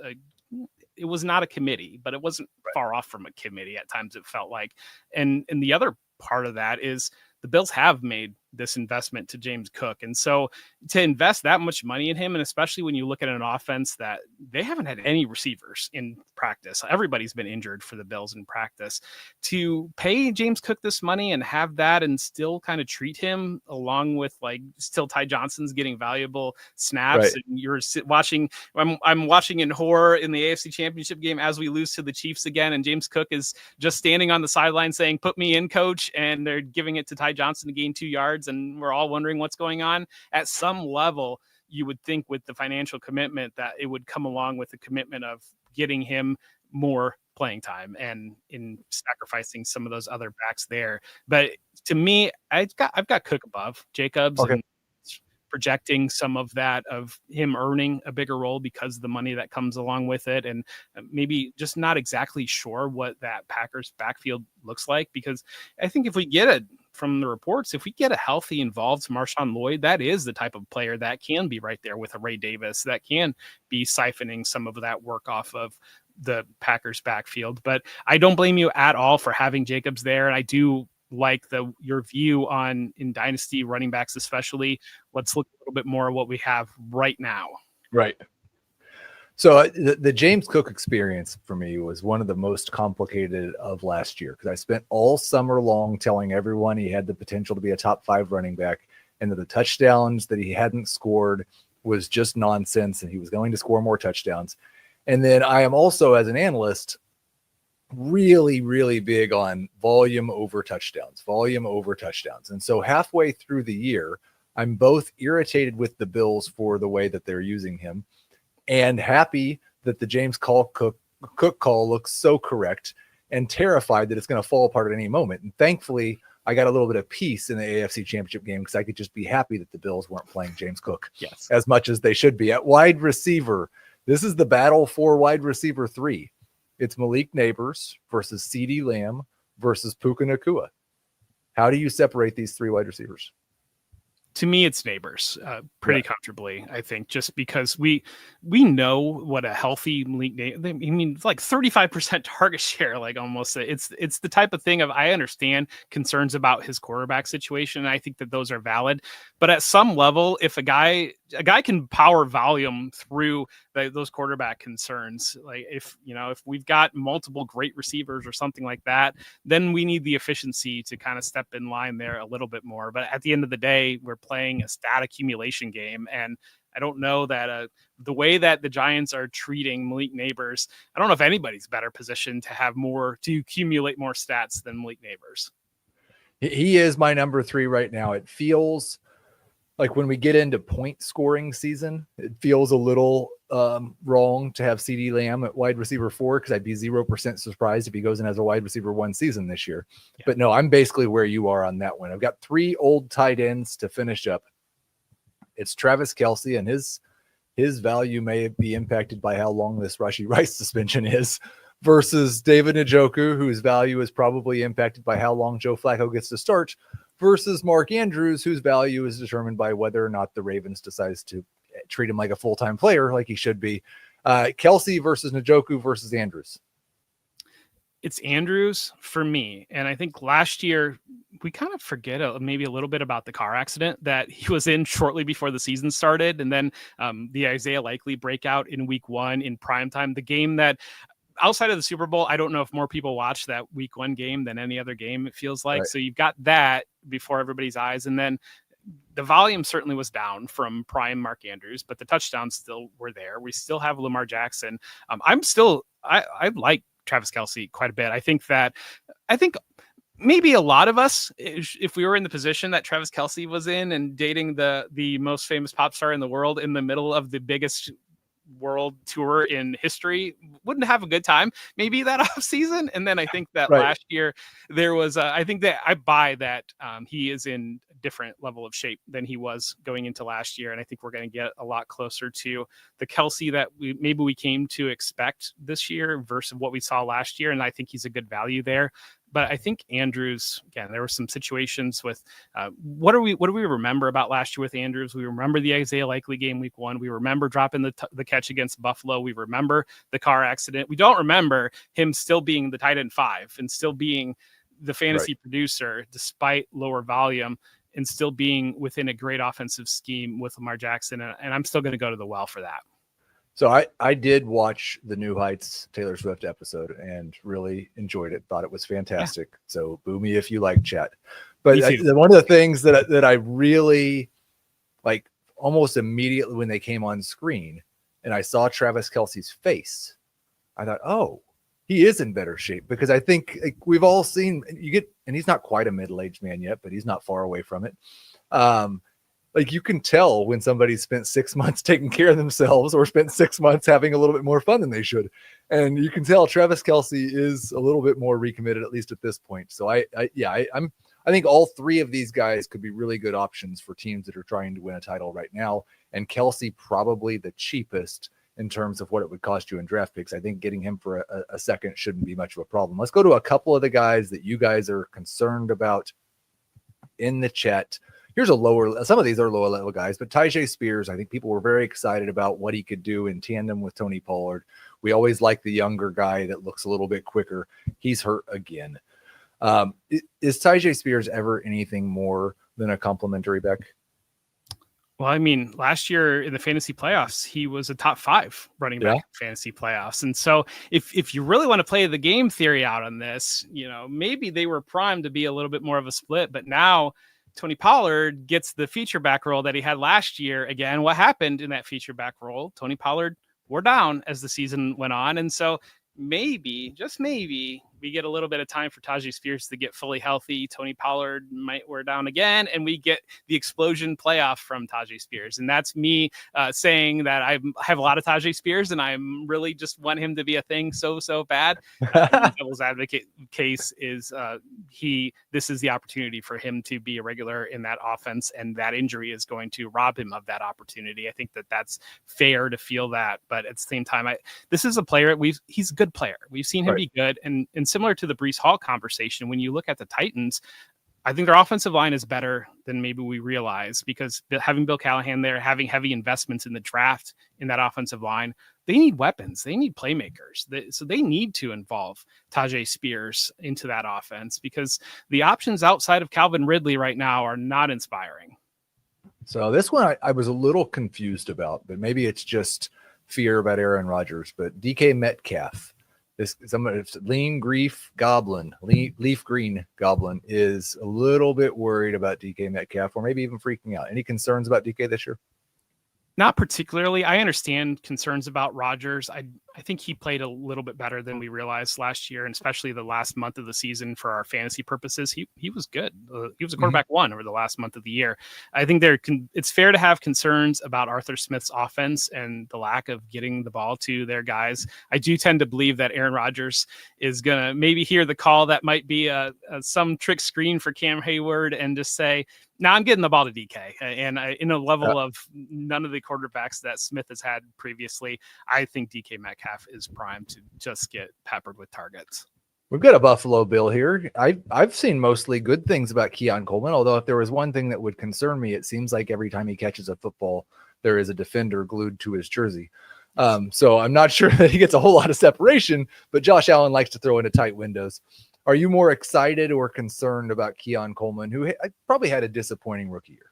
it was not a committee, but it wasn't far off from a committee at times, it felt like. And the other part of that is the Bills have made this investment to James Cook. And so to invest that much money in him, and especially when you look at an offense that they haven't had any receivers in practice, everybody's been injured for the Bills in practice, to pay James Cook this money and have that and still kind of treat him along with, like, still Ty Johnson's getting valuable snaps. Right. And you're watching, I'm watching in horror in the AFC Championship game as we lose to the Chiefs again. And James Cook is just standing on the sideline saying, "Put me in, coach." And they're giving it to Ty Johnson to gain 2 yards. And we're all wondering what's going on. At some level, you would think with the financial commitment that it would come along with the commitment of getting him more playing time and in sacrificing some of those other backs there. But to me, I've got Cook above Jacobs. Okay. And projecting some of that of him earning a bigger role because of the money that comes along with it. And maybe just not exactly sure what that Packers backfield looks like, because I think if we get from the reports, if we get a healthy, involved Marshawn Lloyd, that is the type of player that can be right there with a Ray Davis, that can be siphoning some of that work off of the Packers backfield. But I don't blame you at all for having Jacobs there. And I do like your view on, in Dynasty running backs especially, let's look a little bit more at what we have right now. Right. So the James Cook experience for me was one of the most complicated of last year, because I spent all summer long telling everyone he had the potential to be a top 5 running back, and that the touchdowns that he hadn't scored was just nonsense, and he was going to score more touchdowns. And then I am also, as an analyst, really, really big on volume over touchdowns. And so halfway through the year, I'm both irritated with the Bills for the way that they're using him and happy that the James Cook call looks so correct, and terrified that it's going to fall apart at any moment. And thankfully, I got a little bit of peace in the AFC Championship game because I could just be happy that the Bills weren't playing James Cook as much as they should be. At wide receiver, this is the battle for wide receiver 3. It's Malik Neighbors versus CeeDee Lamb versus Puka Nacua. How do you separate these 3 wide receivers? To me, it's Neighbors pretty comfortably, I think, just because we know what a healthy Malik Neighbors, I mean, it's like 35% target share, like almost. It's the type of thing of, I understand concerns about his quarterback situation, and I think that those are valid. But at some level, if a guy can power volume through those quarterback concerns, like if we've got multiple great receivers or something like that, then we need the efficiency to kind of step in line there a little bit more. But at the end of the day, we're playing a stat accumulation game, and I don't know that the way that the Giants are treating Malik Neighbors, I don't know if anybody's better positioned to accumulate more stats than Malik Neighbors. He is my number 3 right now. It feels like when we get into point scoring season, it feels a little wrong to have CeeDee Lamb at wide receiver 4, because I'd be 0% surprised if he goes in as a wide receiver 1 season this year. Yeah. But no, I'm basically where you are on that one. I've got 3 old tight ends to finish up. It's Travis Kelce, and his value may be impacted by how long this Rashee Rice suspension is, versus David Njoku, whose value is probably impacted by how long Joe Flacco gets to start, versus Mark Andrews, whose value is determined by whether or not the Ravens decides to treat him like a full-time player, like he should be. Kelce versus Njoku versus Andrews. It's Andrews for me. And I think last year we kind of forget maybe a little bit about the car accident that he was in shortly before the season started. And then the Isaiah Likely breakout in week 1 in primetime, the game that outside of the Super Bowl, I don't know if more people watch that week 1 game than any other game, it feels like. Right. So you've got that before everybody's eyes. And then the volume certainly was down from prime Mark Andrews, but the touchdowns still were there. We still have Lamar Jackson. I like Travis Kelce quite a bit. I think maybe a lot of us, if we were in the position that Travis Kelce was in and dating the most famous pop star in the world in the middle of the biggest world tour in history, wouldn't have a good time maybe that off season. And then I think that last year there was I think that I buy that he is in a different level of shape than he was going into last year, and I think we're going to get a lot closer to the Kelce that we came to expect this year versus what we saw last year, and I think he's a good value there. But I think Andrews, again, there were some situations with what do we remember about last year with Andrews? We remember the Isaiah Likely game week 1. We remember dropping the catch against Buffalo. We remember the car accident. We don't remember him still being the tight end 5 and still being the fantasy producer despite lower volume and still being within a great offensive scheme with Lamar Jackson. And I'm still going to go to the well for that. So I did watch the New Heights Taylor Swift episode and really enjoyed it. Thought it was fantastic. Yeah. So boo me if you like, chat. But one of the things that I really like almost immediately when they came on screen and I saw Travis Kelce's face, I thought, oh, he is in better shape, because I think we've all seen and he's not quite a middle-aged man yet, but he's not far away from it. Like you can tell when somebody spent 6 months taking care of themselves or spent 6 months having a little bit more fun than they should. And you can tell Travis Kelce is a little bit more recommitted, at least at this point. So I think all 3 of these guys could be really good options for teams that are trying to win a title right now. And Kelce probably the cheapest in terms of what it would cost you in draft picks. I think getting him for a second shouldn't be much of a problem. Let's go to a couple of the guys that you guys are concerned about in the chat. Here's some of these are lower level guys, but Tyjae Spears, I think people were very excited about what he could do in tandem with Tony Pollard. We always like the younger guy that looks a little bit quicker. He's hurt again. Is Tyjae Spears ever anything more than a complimentary back? Well, I mean, last year in the fantasy playoffs, he was a top 5 running back in fantasy playoffs. And so if you really want to play the game theory out on this, maybe they were primed to be a little bit more of a split, but now Tony Pollard gets the feature back role that he had last year. Again, what happened in that feature back role? Tony Pollard wore down as the season went on. And so maybe, just maybe, we get a little bit of time for Tajay Spears to get fully healthy. Tony Pollard might wear down again, and we get the explosion playoff from Tajay Spears. And that's me saying that I have a lot of Tajay Spears, and I'm really just want him to be a thing so bad. Devil's advocate case is this is the opportunity for him to be a regular in that offense, and that injury is going to rob him of that opportunity. I think that's fair to feel that, but at the same time, this is a player he's a good player. We've seen him be good, and similar to the Breece Hall conversation, when you look at the Titans, I think their offensive line is better than maybe we realize, because having Bill Callahan there, having heavy investments in the draft in that offensive line, they need weapons. They need playmakers. So they need to involve Tajay Spears into that offense, because the options outside of Calvin Ridley right now are not inspiring. So this one I was a little confused about, but maybe it's just fear about Aaron Rodgers. But DK Metcalf, leaf green goblin is a little bit worried about DK Metcalf, or maybe even freaking out. Any concerns about DK this year? Not particularly. I understand concerns about Rodgers. I think he played a little bit better than we realized last year, and especially the last month of the season for our fantasy purposes. He was good. He was a quarterback one over the last month of the year. I think it's fair to have concerns about Arthur Smith's offense and the lack of getting the ball to their guys. I do tend to believe that Aaron Rodgers is going to maybe hear the call that might be some trick screen for Cam Hayward and just say, now I'm getting the ball to DK, and in a level of none of the quarterbacks that Smith has had previously. I think DK Metcalf is primed to just get peppered with targets. We've got a Buffalo Bill here. I've seen mostly good things about Keon Coleman, although if there was one thing that would concern me, it seems like every time he catches a football, there is a defender glued to his jersey. So I'm not sure that he gets a whole lot of separation, but Josh Allen likes to throw into tight windows. Are you more excited or concerned about Keon Coleman, who probably had a disappointing rookie year?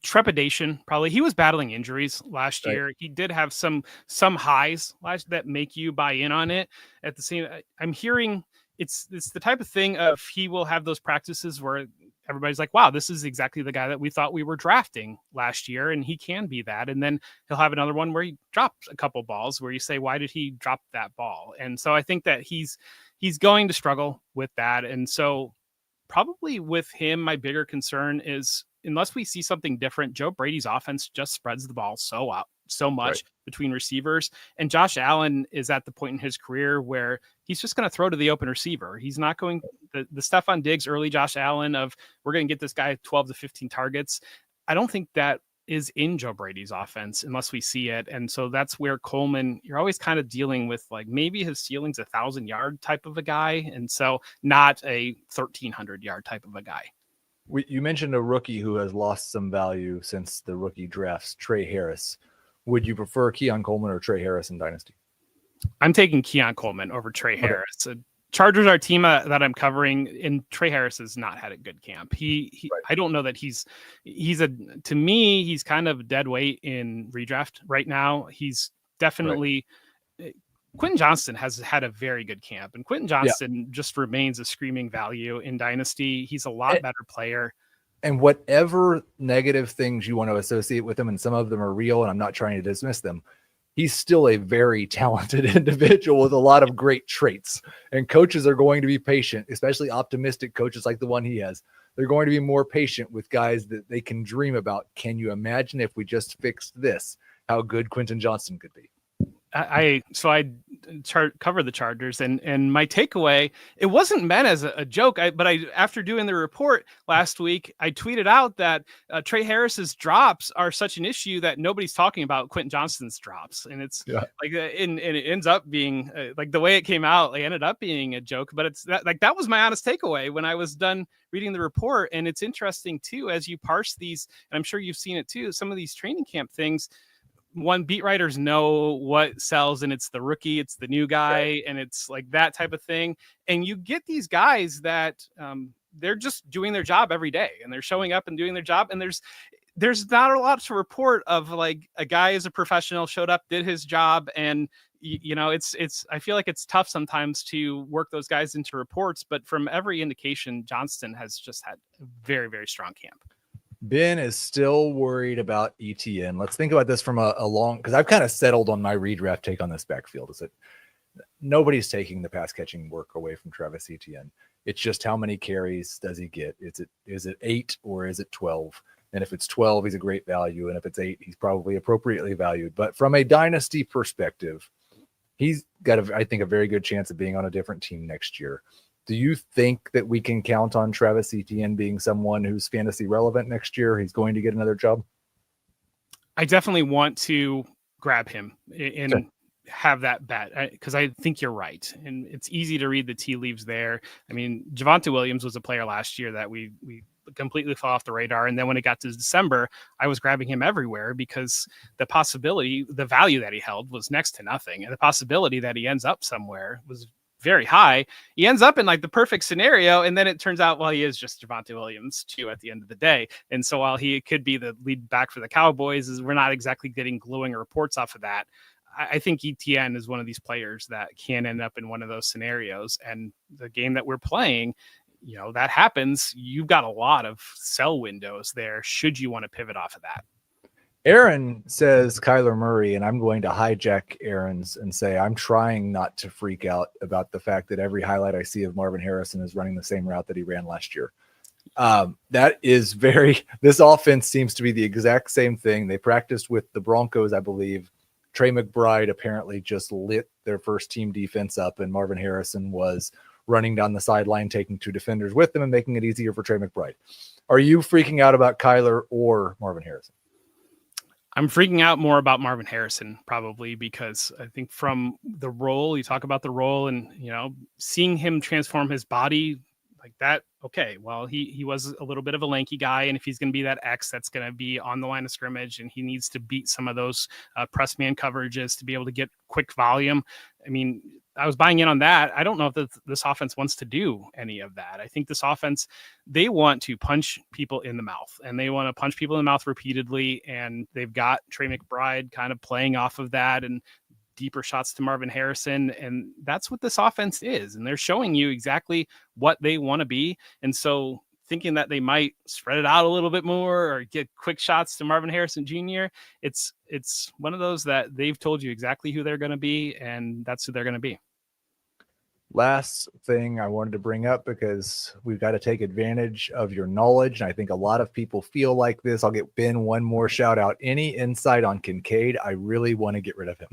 Trepidation, probably. He was battling injuries last year. He did have some highs that make you buy in on it. At the same, I'm hearing it's the type of thing of he will have those practices where everybody's like, wow, this is exactly the guy that we thought we were drafting last year, and he can be that. And then he'll have another one where he drops a couple balls where you say, why did he drop that ball? And so I think that he's going to struggle with that. And so probably with him, my bigger concern is, unless we see something different, Joe Brady's offense just spreads the ball so much between receivers. And Josh Allen is at the point in his career where he's just going to throw to the open receiver. He's not going the stuff on Diggs early, Josh Allen, of we're going to get this guy 12 to 15 targets. I don't think that is in Joe Brady's offense unless we see it. And so that's where Coleman, you're always kind of dealing with, like, maybe his ceiling's 1,000-yard type of a guy. And so not a 1,300-yard type of a guy. You mentioned a rookie who has lost some value since the rookie drafts, Trey Harris. Would you prefer Keon Coleman or Trey Harris in Dynasty? I'm taking Keon Coleman over Trey Harris. Chargers are a team that I'm covering, and Trey Harris has not had a good camp. I don't know that to me, he's kind of dead weight in redraft right now. He's definitely Quentin Johnston has had a very good camp, and Quentin Johnston just remains a screaming value in Dynasty. He's a lot better player. And whatever negative things you want to associate with him, and some of them are real, and I'm not trying to dismiss them, he's still a very talented individual with a lot of great traits. And coaches are going to be patient, especially optimistic coaches like the one he has. They're going to be more patient with guys that they can dream about. Can you imagine if we just fixed this, how good Quentin Johnston could be? I cover the Chargers, and my takeaway, it wasn't meant as a joke, but after doing the report last week, I tweeted out that Trey Harris's drops are such an issue that nobody's talking about Quentin Johnston's drops, and it's and it ends up being like the way it came out, ended up being a joke, but it's that was my honest takeaway when I was done reading the report. And it's interesting too, as you parse these, and I'm sure you've seen it too, some of these training camp things. Beat writers know what sells, and it's the rookie, it's the new guy, and it's like that type of thing. And you get these guys that they're just doing their job every day, and they're showing up and doing their job. And there's not a lot to report of like a guy is a professional, showed up, did his job. And it's I feel like it's tough sometimes to work those guys into reports, but from every indication, Johnston has just had a very, very strong camp. Ben is still worried about ETN. Let's think about this from a long, because I've kind of settled on my redraft take on this backfield. Is it Nobody's taking the pass catching work away from Travis Etienne. It's just how many carries does he get? Is it 8 or is it 12? And if it's 12, he's a great value. And if it's 8, he's probably appropriately valued. But from a dynasty perspective, he's got, I think, a very good chance of being on a different team next year. Do you think that we can count on Travis Etienne being someone who's fantasy relevant next year? He's going to get another job? I definitely want to grab him and Sure. have that bet because I think you're right. And it's easy to read the tea leaves there. I mean, Javonte Williams was a player last year that we completely fell off the radar. And then when it got to December, I was grabbing him everywhere because the possibility, the value that he held was next to nothing. And the possibility that he ends up somewhere was very high. He ends up in like the perfect scenario. And then it turns out, well, he is just Javonte Williams too at the end of the day. And so while he could be the lead back for the Cowboys, we're not exactly getting glowing reports off of that. I think ETN is one of these players that can end up in one of those scenarios. And the game that we're playing, that happens. You've got a lot of sell windows there should you want to pivot off of that. Aaron says Kyler Murray, and I'm going to hijack Aaron's and say I'm trying not to freak out about the fact that every highlight I see of Marvin Harrison is running the same route that he ran last year. That is this offense seems to be the exact same thing. They practiced with the Broncos, I believe. Trey McBride apparently just lit their first team defense up, and Marvin Harrison was running down the sideline, taking 2 defenders with them and making it easier for Trey McBride. Are you freaking out about Kyler or Marvin Harrison? I'm freaking out more about Marvin Harrison, probably because I think from the role, you talk about the role and, seeing him transform his body like that. Okay, well, he was a little bit of a lanky guy. And if he's going to be that X that's going to be on the line of scrimmage and he needs to beat some of those press man coverages to be able to get quick volume. I mean, I was buying in on that. I don't know if this offense wants to do any of that. I think this offense, they want to punch people in the mouth and they want to punch people in the mouth repeatedly. And they've got Trey McBride kind of playing off of that and deeper shots to Marvin Harrison. And that's what this offense is. And they're showing you exactly what they want to be. And so thinking that they might spread it out a little bit more or get quick shots to Marvin Harrison Jr., it's one of those that they've told you exactly who they're going to be, and that's who they're going to be. Last thing I wanted to bring up, because we've got to take advantage of your knowledge, and I think a lot of people feel like this. I'll get Ben one more shout out. Any insight on Kincaid? I really want to get rid of him.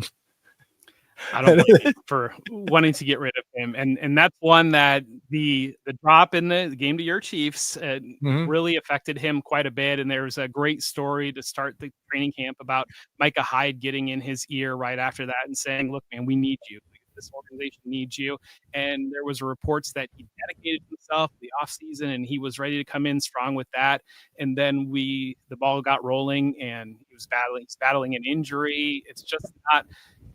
I don't blame you for wanting to get rid of him. And that's one that the drop in the game to your Chiefs really affected him quite a bit. And there was a great story to start the training camp about Micah Hyde getting in his ear right after that and saying, look, man, we need you. This organization needs you. And there was reports that he dedicated himself to the offseason and he was ready to come in strong with that. And then the ball got rolling and he's battling an injury. It's just not.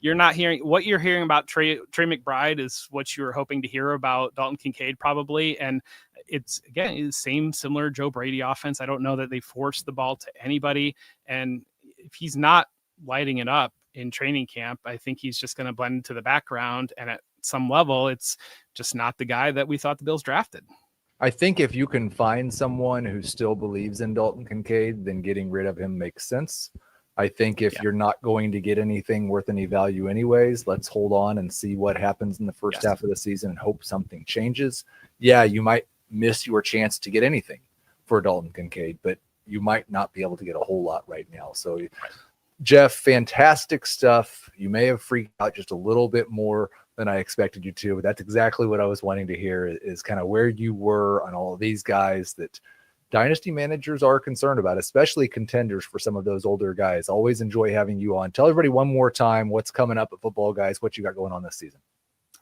You're not hearing what you're hearing about Trey McBride is what you were hoping to hear about Dalton Kincaid probably. And it's again, similar Joe Brady offense. I don't know that they force the ball to anybody. And if he's not lighting it up in training camp, I think he's just going to blend into the background. And at some level, it's just not the guy that we thought the Bills drafted. I think if you can find someone who still believes in Dalton Kincaid, then getting rid of him makes sense. I think if you're not going to get anything worth any value anyways, let's hold on and see what happens in the first half of the season and hope something changes. Yeah, you might miss your chance to get anything for Dalton Kincaid, but you might not be able to get a whole lot right now. So, Jeff, fantastic stuff. You may have freaked out just a little bit more than I expected you to, but that's exactly what I was wanting to hear is kind of where you were on all of these guys that dynasty managers are concerned about, especially contenders for some of those older guys. Always enjoy having you on. Tell everybody one more time what's coming up at Footballguys, what you got going on this season.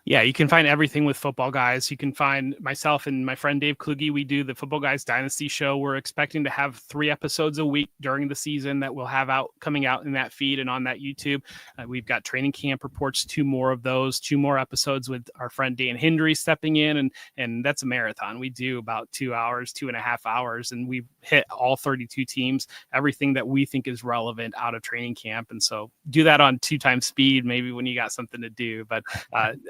Yeah, you can find everything with Footballguys. You can find myself and my friend Dave Kluge. We do the Footballguys Dynasty show. We're expecting to have 3 episodes a week during the season that we'll have coming out in that feed and on that YouTube. We've got training camp reports, 2 more of those, 2 more episodes with our friend Dan Hendry stepping in. And that's a marathon. We do about 2 hours, 2.5 hours, and we hit all 32 teams, everything that we think is relevant out of training camp. And so do that on 2 times speed, maybe when you got something to do. But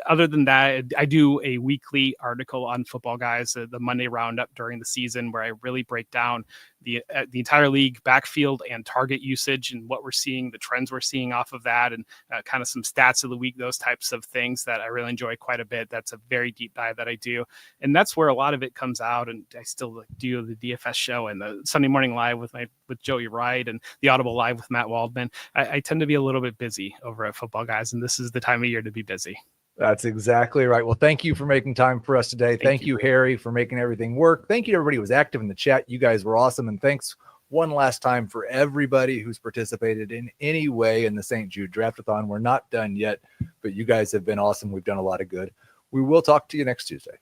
other other than that, I do a weekly article on Football Guys, the Monday roundup during the season, where I really break down the entire league backfield and target usage and what we're seeing, the trends we're seeing off of that, and kind of some stats of the week, those types of things that I really enjoy quite a bit. That's a very deep dive that I do. And that's where a lot of it comes out. And I still do the DFS show and the Sunday Morning Live with Joey Wright and the Audible Live with Matt Waldman. I tend to be a little bit busy over at Football Guys, and this is the time of year to be busy. That's exactly right. Well, thank you for making time for us today. Thank you, Harry, for making everything work. Thank you to everybody who was active in the chat. You guys were awesome. And thanks one last time for everybody who's participated in any way in the St. Jude Draftathon. We're not done yet, but you guys have been awesome. We've done a lot of good. We will talk to you next Tuesday.